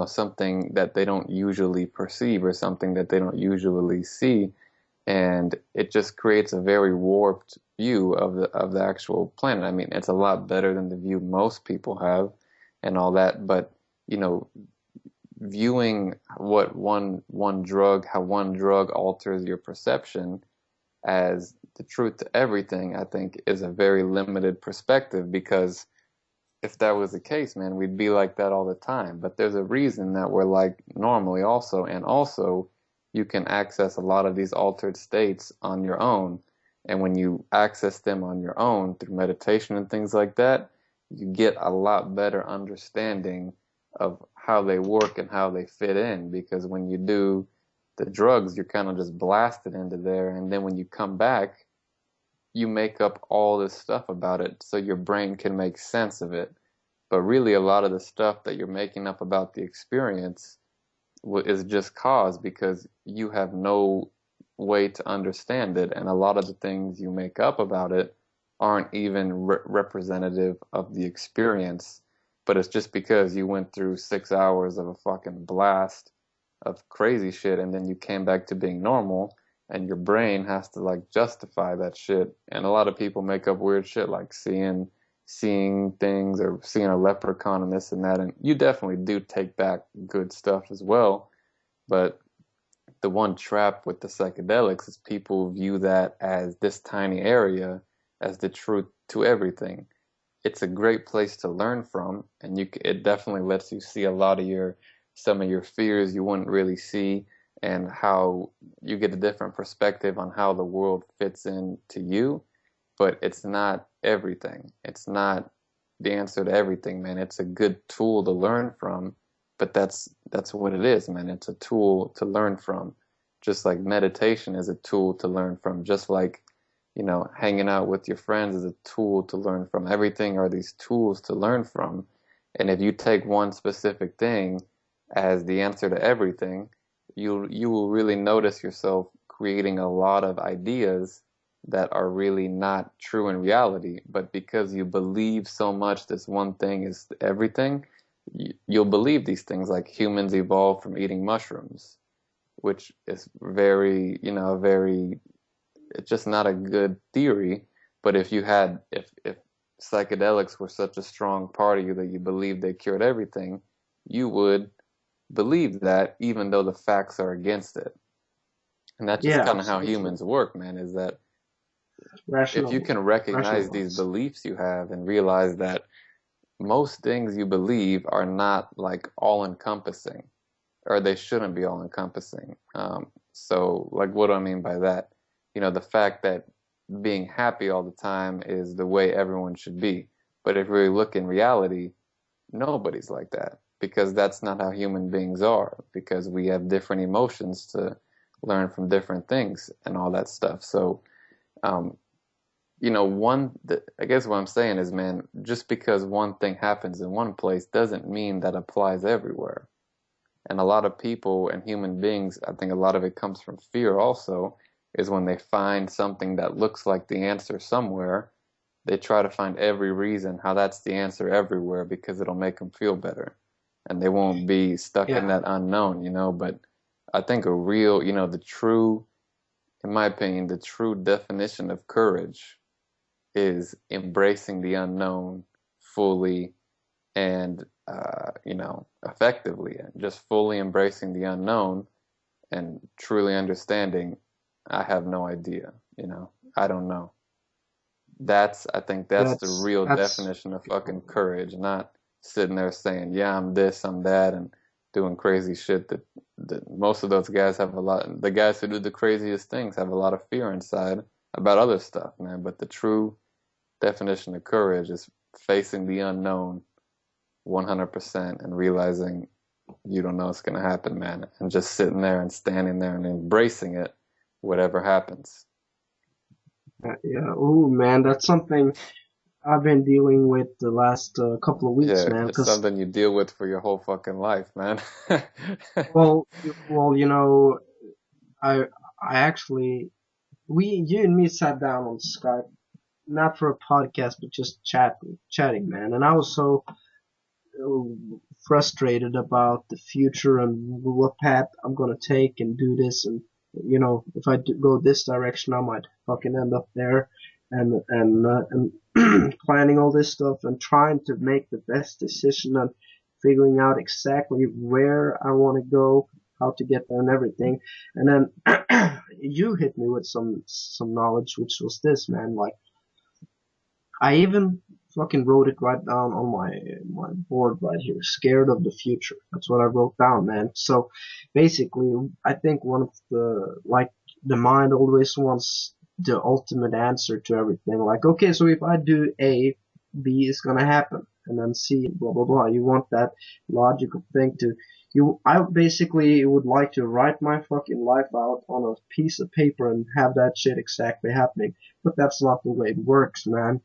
something that they don't usually perceive or something that they don't usually see. And it just creates a very warped view of the actual planet. I mean, it's a lot better than the view most people have and all that, but you know, viewing how one drug alters your perception as the truth to everything, I think is a very limited perspective because if that was the case, man, we'd be like that all the time. But there's a reason that we're like normally also. And also, you can access a lot of these altered states on your own. And when you access them on your own through meditation and things like that, you get a lot better understanding of how they work and how they fit in. Because when you do the drugs, you're kind of just blasted into there. And then when you come back, you make up all this stuff about it so your brain can make sense of it. But really, a lot of the stuff that you're making up about the experience is just caused because you have no way to understand it. And a lot of the things you make up about it aren't even representative of the experience. But it's just because you went through 6 hours of a fucking blast of crazy shit and then you came back to being normal and your brain has to like justify that shit. And a lot of people make up weird shit like seeing things or seeing a leprechaun and this and that. And you definitely do take back good stuff as well. But the one trap with the psychedelics is people view that as this tiny area as the truth to everything. It's a great place to learn from, and it definitely lets you see a lot of some of your fears you wouldn't really see, and how you get a different perspective on how the world fits in to you. But it's not everything. It's not the answer to everything, man. It's a good tool to learn from, but that's what it is, man. It's a tool to learn from. Just like meditation is a tool to learn from, just like, hanging out with your friends is a tool to learn from. Everything are these tools to learn from. And if you take one specific thing as the answer to everything, you will really notice yourself creating a lot of ideas that are really not true in reality. But because you believe so much this one thing is everything, you'll believe these things like humans evolved from eating mushrooms, which is it's just not a good theory. But if psychedelics were such a strong part of you that you believed they cured everything, you would believe that even though the facts are against it. And that's just yeah, kind of how absolutely. humans work, man, is that if you Rational, can recognize these rationalize. beliefs you have and realize that most things you believe are not like all encompassing, or they shouldn't be all encompassing. So, like, what do I mean by that? The fact that being happy all the time is the way everyone should be. But if we look in reality, nobody's like that because that's not how human beings are, because we have different emotions to learn from different things and all that stuff. So, um, I guess what I'm saying is, man, just because one thing happens in one place doesn't mean that applies everywhere. And a lot of people and human beings, I think a lot of it comes from fear also, is when they find something that looks like the answer somewhere, they try to find every reason how that's the answer everywhere because it'll make them feel better. And they won't be stuck in Yeah, that unknown. But I think in my opinion, the true definition of courage is embracing the unknown fully and effectively, and just fully embracing the unknown and truly understanding I have no idea, I don't know. I think that's the real that's definition of fucking beautiful. courage, not sitting there saying, yeah, I'm this, I'm that, and doing crazy shit that most of those guys have a lot, the guys who do the craziest things have a lot of fear inside about other stuff, man. But the true definition of courage is facing the unknown 100% and realizing you don't know what's going to happen, man, and just sitting there and standing there and embracing it, whatever happens. Yeah. Oh man, that's something I've been dealing with the last couple of weeks, Yeah, man. it's Cause something you deal with for your whole fucking life, man. well, I I actually you and me sat down on Skype, not for a podcast, but just chatting, man. And I was so frustrated about the future and what path I'm gonna take and do this, and if I go this direction, I might fucking end up there, and planning all this stuff and trying to make the best decision and figuring out exactly where I want to go, how to get there, and everything. And then you hit me with some knowledge, which was this, man. Like, I even fucking wrote it right down on my board right here. Scared of the future. That's what I wrote down, man. So basically, I think one of the mind always wants the ultimate answer to everything. Like, okay, so if I do A, B is gonna happen, and then C, blah blah blah. You want that logical thing to I basically would like to write my fucking life out on a piece of paper and have that shit exactly happening. But that's not the way it works, man.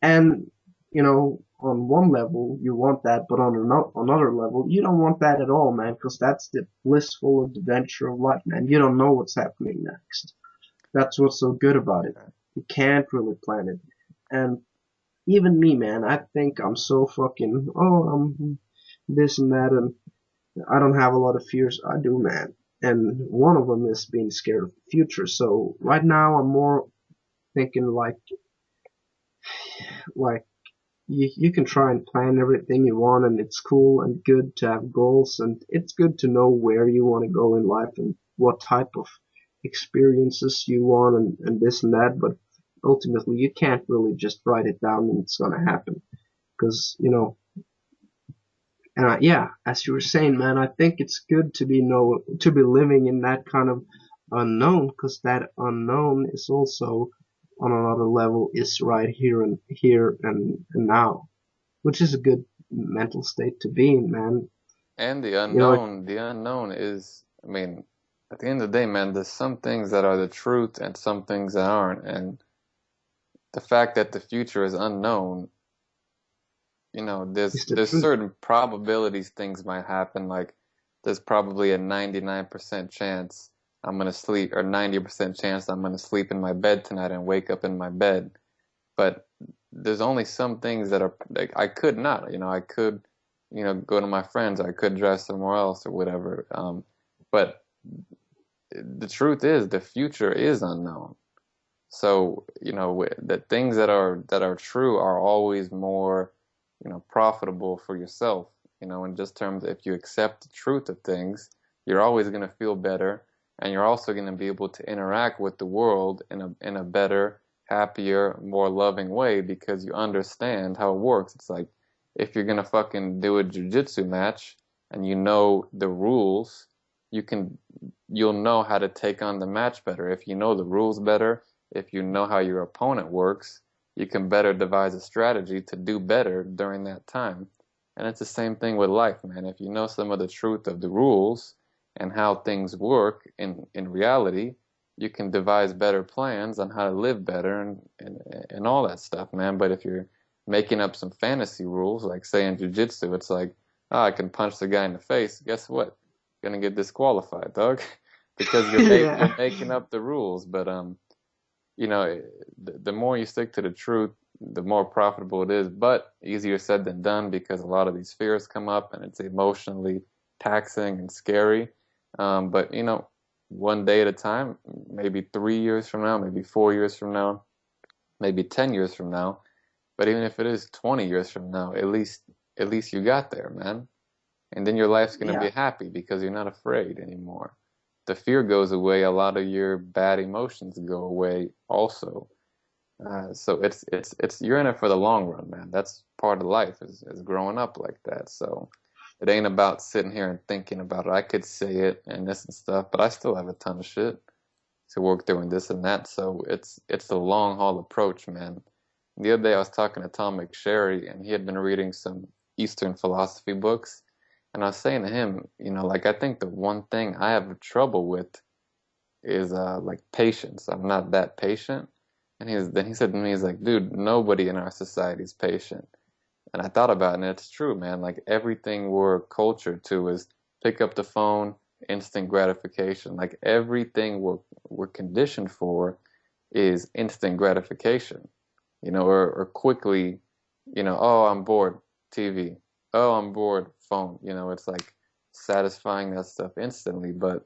And, on one level, you want that, but on another level, you don't want that at all, man, because that's the blissful adventure of life, man. You don't know what's happening next. That's what's so good about it. You can't really plan it. And even me, man, I think I'm so fucking, I'm this and that, and I don't have a lot of fears. I do, man. And one of them is being scared of the future. So right now, I'm more thinking like you can try and plan everything you want, and it's cool and good to have goals, and it's good to know where you want to go in life and what type of experiences you want, and this and that. But ultimately, you can't really just write it down and it's gonna happen, because and yeah, as you were saying, man, I think it's good to be living in that kind of unknown, because that unknown is also on another level is right here and now, which is a good mental state to be in, man. And You know, the unknown is, I mean, at the end of the day, man, there's some things that are the truth and some things that aren't. And the fact that the future is unknown, it's the there's truth. certain probabilities things might happen. Like there's probably a 99% chance I'm gonna sleep, or 90% chance I'm gonna sleep in my bed tonight and wake up in my bed. But there's only some things that are like I could not, I could, go to my friends, I could drive somewhere else or whatever. But the truth is the future is unknown. So, the things that are true are always more, profitable for yourself, in just terms if you accept the truth of things, you're always going to feel better, and you're also going to be able to interact with the world in a better, happier, more loving way because you understand how it works. It's like if you're going to fucking do a jiu-jitsu match and you know the rules, you can you'll know how to take on the match better. If you know the rules better, if you know how your opponent works, you can better devise a strategy to do better during that time. And it's the same thing with life, man. If you know some of the truth of the rules and how things work in reality, you can devise better plans on how to live better and all that stuff, man. But if you're making up some fantasy rules, like say in jiu-jitsu, it's like, oh, I can punch the guy in the face. Guess what? Gonna get disqualified, dog, because you're Yeah, making up the rules. But the more you stick to the truth, the more profitable it is, but easier said than done because a lot of these fears come up and it's emotionally taxing and scary. But one day at a time, maybe 3 years from now, maybe 4 years from now, maybe 10 years from now, but even if it is 20 years from now, at least you got there, man. And then your life's gonna be yeah, happy because you're not afraid anymore. The fear goes away, a lot of your bad emotions go away also. So it's you're in it for the long run, man. That's part of life is growing up like that. So It ain't about sitting here and thinking about it. I could say it and this and stuff, but I still have a ton of shit to work through and this and that. So it's the long haul approach, man. The other day I was talking to Tom McSherry and he had been reading some Eastern philosophy books. And I was saying to him, like I think the one thing I have trouble with is like patience. I'm not that patient. And then he said to me, he's like, dude, nobody in our society is patient. And I thought about it, and it's true, man. Like everything we're cultured to is pick up the phone, instant gratification. Like everything we're conditioned for is instant gratification, or quickly, oh, I'm bored, TV. Oh, I'm bored, phone. It's like satisfying that stuff instantly. But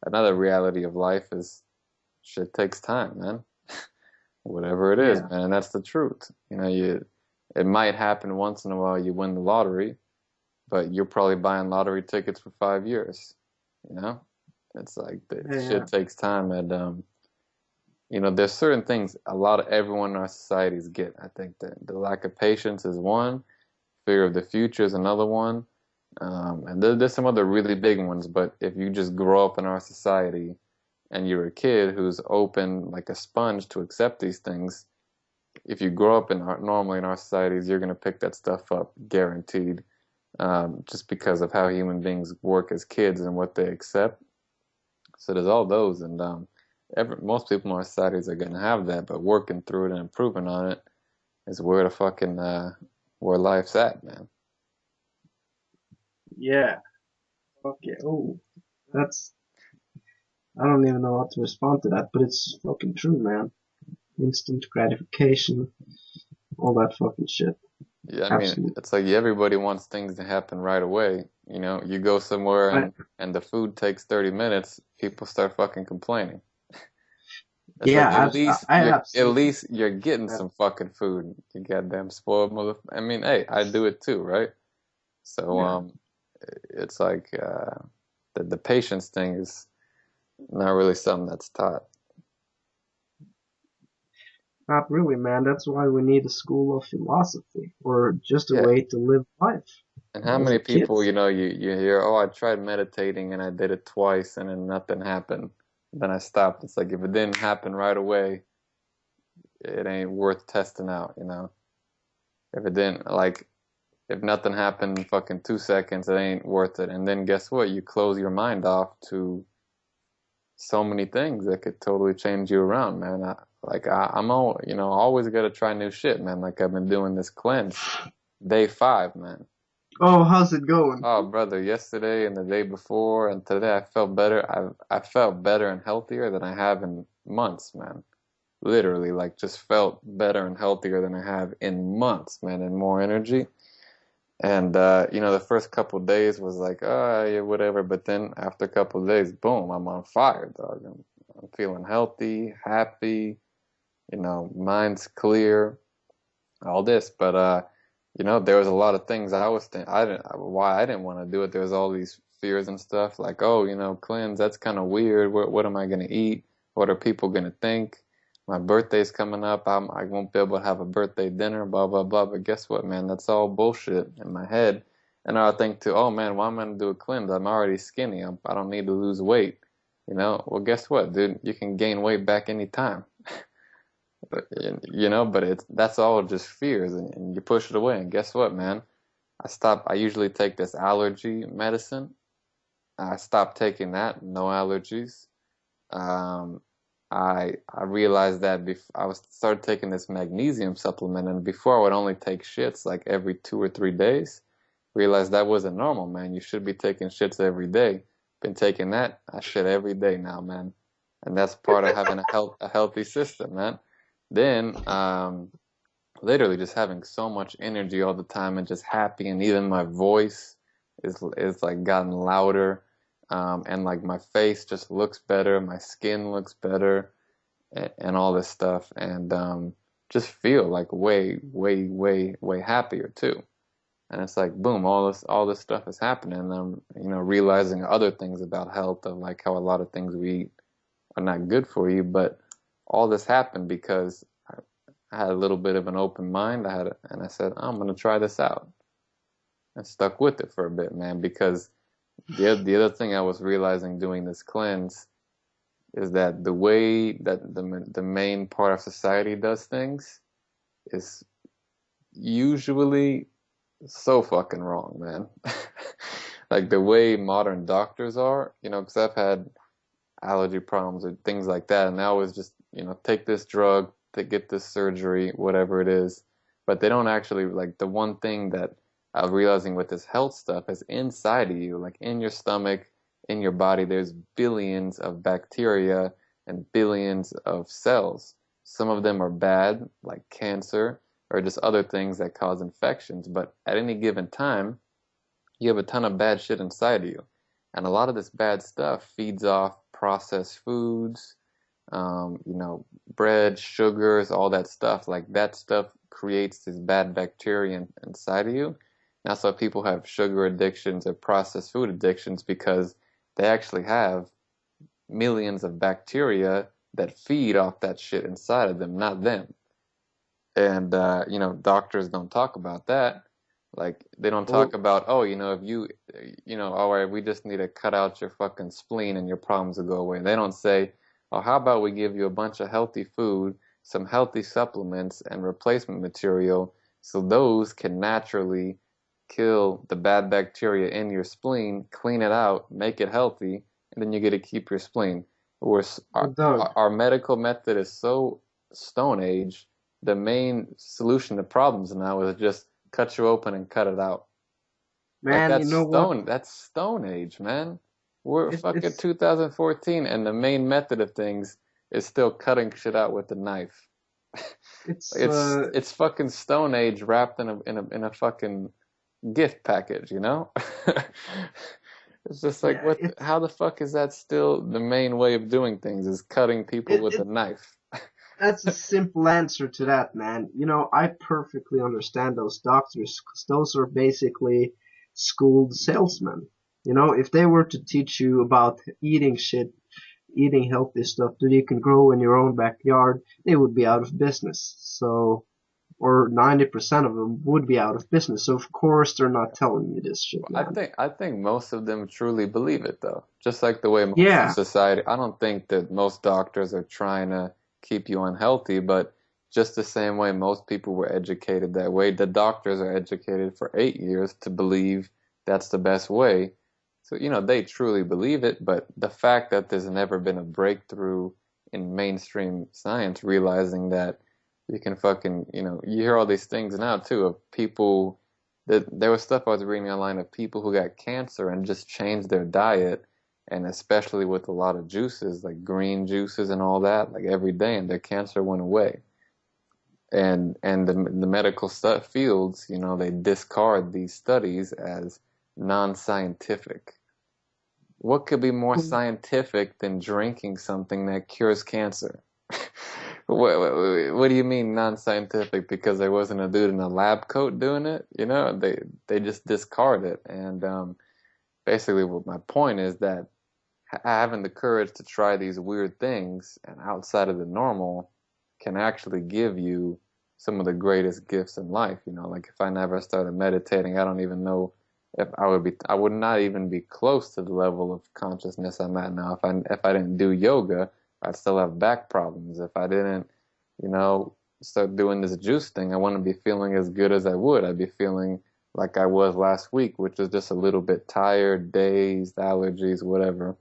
another reality of life is shit takes time, man. Whatever it is, Yeah, man, that's the truth. It might happen once in a while you win the lottery, but you're probably buying lottery tickets for 5 years. You know, it's like the yeah, shit takes time, and there's certain things a lot of everyone in our societies get. I think that the lack of patience is one, fear of the future is another one, and there's some other really big ones. But if you just grow up in our society and you're a kid who's open like a sponge to accept these things, if you grow up normally in our societies, you're gonna pick that stuff up, guaranteed, just because of how human beings work as kids and what they accept. So there's all those, and most people in our societies are gonna have that, but working through it and improving on it is where the fucking where life's at, man. yeah. Okay. Oh, that's. I don't even know how to respond to that, but it's fucking true, man. Instant gratification, all that fucking shit. Yeah, I mean, Absolutely. it's like everybody wants things to happen right away. You go somewhere I, and the food takes 30 minutes, people start fucking complaining. It's like yeah, I at absolutely. least you're getting Yeah, some fucking food. You goddamn spoiled mother. I mean, hey, I do it too, right? So yeah. it's like the patience thing is not really something that's taught. Not really, man. That's why we need a school of philosophy, or just a Yeah. way to live life And how as a many kid. people, you hear, oh, I tried meditating and I did it twice and then nothing happened. Then I stopped. It's like if it didn't happen right away, it ain't worth testing out. If it didn't, like, if nothing happened in fucking 2 seconds, it ain't worth it. And then guess what? You close your mind off to so many things that could totally change you around, man. I'm always gotta try new shit, man. Like I've been doing this cleanse, day 5, man. Oh, how's it going? Oh, brother, yesterday and the day before and today I felt better. I felt better and healthier than I have in months, man. Literally, like just felt better and healthier than I have in months, man, and more energy. And the first couple days was like, oh yeah, whatever. But then after a couple days, boom, I'm on fire, dog. I'm feeling healthy, happy, mind's clear, all this. But there was a lot of things I was thinking. I didn't why I didn't want to do it. There was all these fears and stuff, like, oh, cleanse. That's kind of weird. What am I gonna eat? What are people gonna think? My birthday's coming up. I won't be able to have a birthday dinner. Blah blah blah. But guess what, man? That's all bullshit in my head. And I think too, oh man, why am I gonna do a cleanse? I'm already skinny. I don't need to lose weight. Well, guess what, dude? You can gain weight back anytime. But that's all just fears, and you push it away. And guess what, man? I usually take this allergy medicine. I stopped taking that. No allergies. Um, I realized that I was started taking this magnesium supplement, and before I would only take shits like every 2 or 3 days. Realized that wasn't normal, man. You should be taking shits every day. Been taking that. I shit every day now, man. And that's part of having a healthy system, man. Then, literally just having so much energy all the time and just happy, and even my voice is like gotten louder, and like my face just looks better, my skin looks better, and all this stuff, and just feel like way, way, way, way happier too. And it's like boom, all this stuff is happening, and I'm realizing other things about health, of like how a lot of things we eat are not good for you, but all this happened because I had a little bit of an open mind. And I said, I'm gonna try this out. and stuck with it for a bit, man, because the other thing I was realizing doing this cleanse is that the way that the main part of society does things is usually so fucking wrong, man. Like the way modern doctors are, because I've had allergy problems or things like that, and they always just, take this drug to get this surgery, whatever it is. But they don't actually, like, the one thing that I'm realizing with this health stuff is inside of you, like in your stomach, in your body, there's billions of bacteria and billions of cells. Some of them are bad, like cancer, or just other things that cause infections. But at any given time, you have a ton of bad shit inside of you. And a lot of this bad stuff feeds off processed foods, bread, sugars, all that stuff. Like that stuff creates this bad bacteria inside of you. That's why people have sugar addictions or processed food addictions, because they actually have millions of bacteria that feed off that shit inside of them, not them. And, doctors don't talk about that. Like, they don't talk Well, about, oh, if you, all right, we just need to cut out your fucking spleen and your problems will go away. They don't say, oh, how about we give you a bunch of healthy food, some healthy supplements, and replacement material so those can naturally kill the bad bacteria in your spleen, clean it out, make it healthy, and then you get to keep your spleen. Whereas well, Doug, our medical method is so Stone Age, the main solution to problems now is just cut you open and cut it out. Like man, you know what? That's Stone Age, man. We're fucking It's 2014 and the main method of things is still cutting shit out with a knife. it's It's fucking Stone Age wrapped in a fucking gift package, you know? It's just like yeah, how the fuck is that still the main way of doing things, is cutting people with a it knife? that's a simple answer to that, man. I perfectly understand those doctors, 'cause those are basically schooled salesmen. If they were to teach you about eating shit, eating healthy stuff that you can grow in your own backyard, they would be out of business. So, or 90% of them would be out of business. So of course they're not telling you this shit, man. I think most of them truly believe it though. Just like the way most of Yeah, society, I don't think that most doctors are trying to keep you unhealthy, but just the same way most people were educated that way, the doctors are educated for 8 years to believe that's the best way. So, they truly believe it, but the fact that there's never been a breakthrough in mainstream science, realizing that you can fucking, you hear all these things now too of people that there was stuff I was reading online of people who got cancer and just changed their diet, and especially with a lot of juices, like green juices and all that, like every day, and their cancer went away. And the medical stuff fields, they discard these studies as non-scientific. What could be more scientific than drinking something that cures cancer? What do you mean non-scientific? Because there wasn't a dude in a lab coat doing it? They just discard it. And basically, what my point is that having the courage to try these weird things and outside of the normal can actually give you some of the greatest gifts in life. Like if I never started meditating, I don't even know if I would not even be close to the level of consciousness I'm at now. If I didn't do yoga, I'd still have back problems. If I didn't, start doing this juice thing, I wouldn't be feeling as good as I would. I'd be feeling like I was last week, which was just a little bit tired, dazed, allergies, whatever.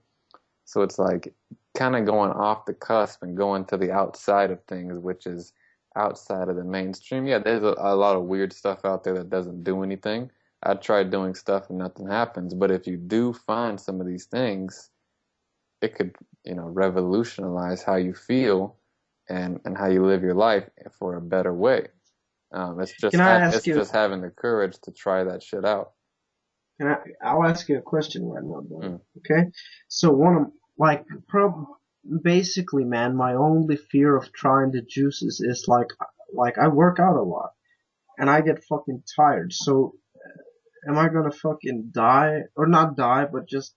So it's like kind of going off the cusp and going to the outside of things, which is outside of the mainstream. Yeah, there's a lot of weird stuff out there that doesn't do anything. I tried doing stuff and nothing happens. But if you do find some of these things, it could, revolutionize how you feel and how you live your life for a better way. can I ask It's you? just having the courage to try that shit out. I'll ask you a question right now, bro. Mm. Okay? So one of like basically, man, my only fear of trying the juices is like I work out a lot and I get fucking tired. So am I gonna fucking die or not die, but just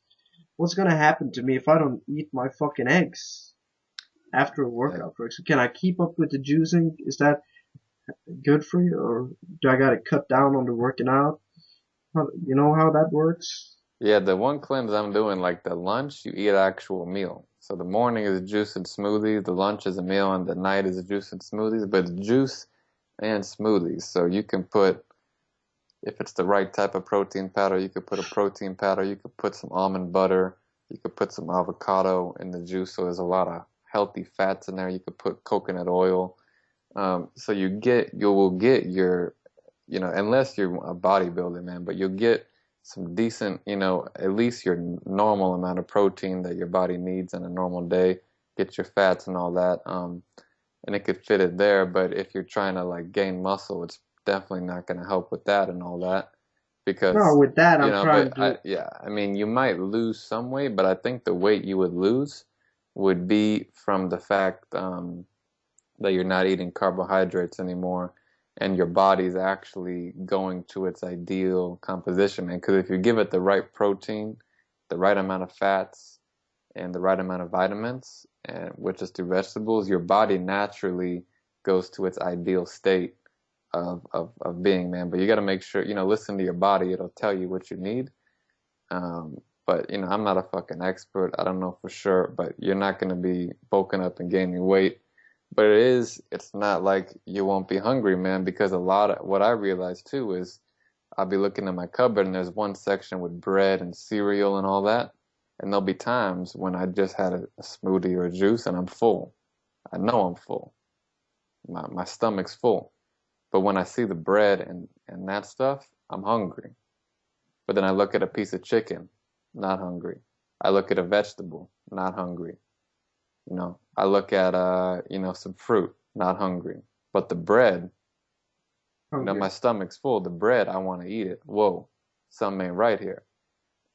what's gonna happen to me if I don't eat my fucking eggs after a Yeah. workout? For example, can I keep up with the juicing? Is that good for you, or do I gotta cut down on the working out? You know how that works? Yeah, the one cleanse I'm doing, like the lunch, you eat an actual meal. So the morning is juice and smoothies, the lunch is a meal, and the night is juice and smoothies, but it's juice and smoothies. So you can put, if it's the right type of protein powder, you could put a protein powder, you could put some almond butter, you could put some avocado in the juice, so there's a lot of healthy fats in there. You could put coconut oil. So you will get your, unless you're a bodybuilder, man, but you'll get some decent, at least your normal amount of protein that your body needs in a normal day, get your fats and all that. And it could fit it there, but if you're trying to like gain muscle, it's definitely not going to help with that and all that No, because, with that, I'm trying but to. yeah, I mean, you might lose some weight, but I think the weight you would lose would be from the fact, that you're not eating carbohydrates anymore and your body's actually going to its ideal composition, man. Because if you give it the right protein, the right amount of fats, and the right amount of vitamins, and which is through vegetables, your body naturally goes to its ideal state of being, man. But you got to make sure, listen to your body. It'll tell you what you need. But I'm not a fucking expert. I don't know for sure, but you're not going to be bulking up and gaining weight. But it's not like you won't be hungry, man, because a lot of what I realized too is I'll be looking in my cupboard and there's one section with bread and cereal and all that. And there'll be times when I just had a smoothie or a juice and I'm full. I know I'm full. My stomach's full. But when I see the bread and that stuff, I'm hungry. But then I look at a piece of chicken, not hungry. I look at a vegetable, not hungry. I look at some fruit, not hungry. But the bread, my Hungry. stomach's full. The bread, I want to eat it. Whoa, something ain't right here.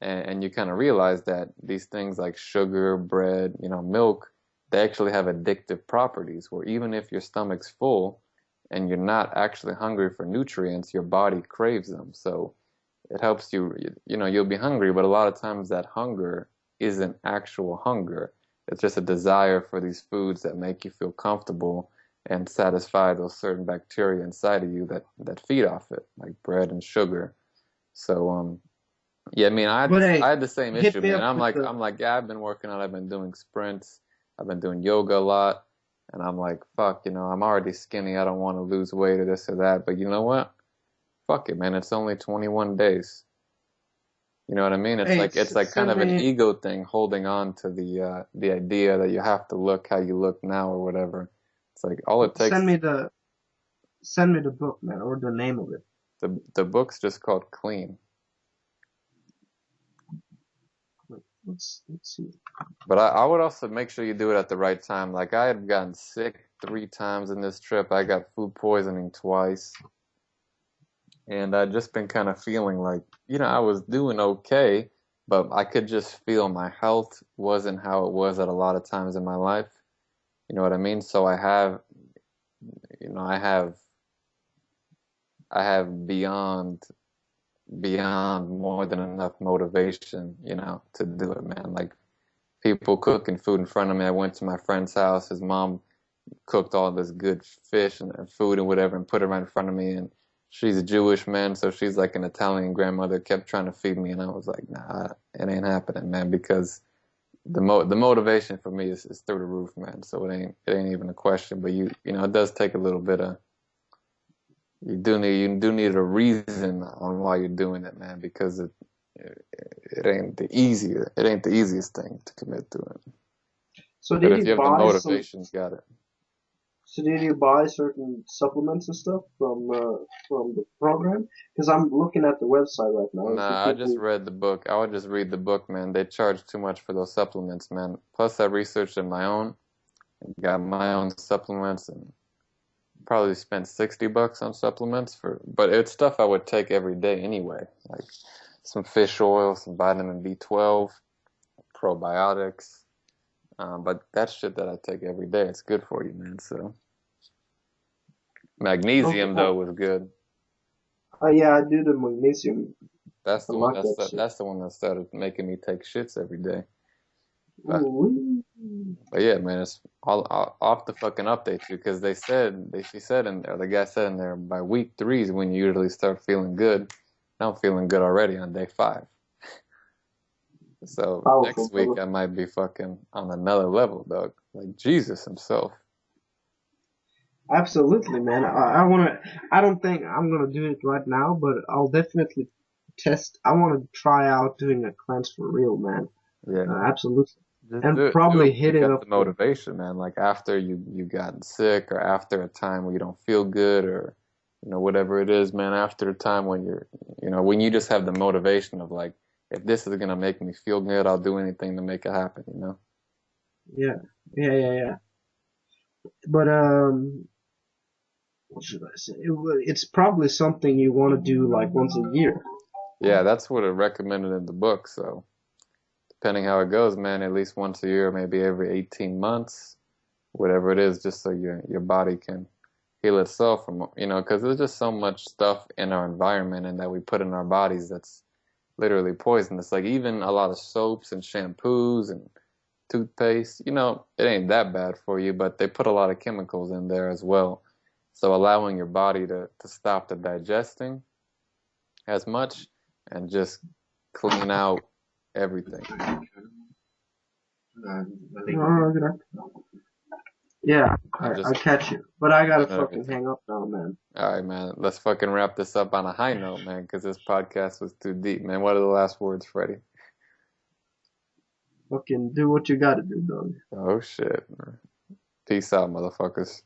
And you kind of realize that these things like sugar, bread, milk, they actually have addictive properties where even if your stomach's full and you're not actually hungry for nutrients, your body craves them. So it helps you, you'll be hungry, but a lot of times that hunger isn't actual hunger. It's just a desire for these foods that make you feel comfortable and satisfy those certain bacteria inside of you that feed off it, like bread and sugar. So, yeah, I mean, But I hey, had the same issue, hit me man. up with the. I'm like, yeah, I've been working out, I've been doing sprints, I've been doing yoga a lot, and I'm like, fuck, I'm already skinny, I don't want to lose weight or this or that, but you know what? Fuck it, man. It's only 21 days. You know what I mean? Hey, It's like kind send of an me. ego thing, holding on to the idea that you have to look how you look now or whatever. It's like all it takes Send is me the. Send me the book, man, or the name of it. the book's just called Clean. Let's see. But I would also make sure you do it at the right time. Like I had gotten sick 3 times in this trip. I got food poisoning twice. And I'd just been kind of feeling like, I was doing okay, but I could just feel my health wasn't how it was at a lot of times in my life. You know what I mean? So you know, I have, I have beyond more than enough motivation, to do it, man. Like people cooking food in front of me. I went to my friend's house. His mom cooked all this good fish and food and whatever and put it right in front of me. And she's a Jewish, man, so she's like an Italian grandmother, kept trying to feed me. And I was like, nah, it ain't happening, man, because the motivation for me is through the roof, man. So it ain't even a question. But it does take a little bit of you do need a reason on why you're doing it, man, because it ain't the easiest thing to commit to it. So But did if you you have the buy some? motivation, you got it. So did you buy certain supplements and stuff from the program? Because I'm looking at the website right now. It's Nah, I just completely. read the book. I would just read the book, man. They charge too much for those supplements, man. Plus, I researched it my own, got my own supplements, and probably spent $60 on supplements but it's stuff I would take every day anyway, like some fish oil, some vitamin B12, probiotics. But that's shit that I take every day. It's good for you, man. So Okay. magnesium though was good. Yeah, I do the magnesium. That's I the one like that shit. that's the one that started making me take shits every day. But Ooh. But yeah, man, it's all off the fucking update too, because she said in there, the guy said in there, by week 3 is when you usually start feeling good. I'm feeling good already on day 5. So Powerful, next week brother. I might be fucking on another level, dog. Like Jesus himself. Absolutely, man. I wanna. I don't think I'm gonna do it right now, but I'll definitely test. I want to try out doing a cleanse for real, man. Yeah. Absolutely, Just and do it probably when you hit it got up the with. motivation, man. Like after you gotten sick or after a time where you don't feel good or whatever it is, man, after a time when when you just have the motivation of like, if this is gonna make me feel good, I'll do anything to make it happen, you know? Yeah, yeah. But what should I say? It's probably something you want to do like once a year. Yeah, that's what it recommended in the book. So depending how it goes, man, at least once a year, maybe every 18 months, whatever it is, just so your body can heal itself from, because there's just so much stuff in our environment and that we put in our bodies that's literally poisonous. Like even a lot of soaps and shampoos and toothpaste, it ain't that bad for you, but they put a lot of chemicals in there as well. So allowing your body to stop the digesting as much and just clean out everything. Yeah, And I just, catch you. But I gotta clean out fucking everything. hang up now, man. All right, man. Let's fucking wrap this up on a high note, man, because this podcast was too deep, man. What are the last words, Freddie? Fucking do what you gotta do, dog. Oh, shit. Peace out, motherfuckers.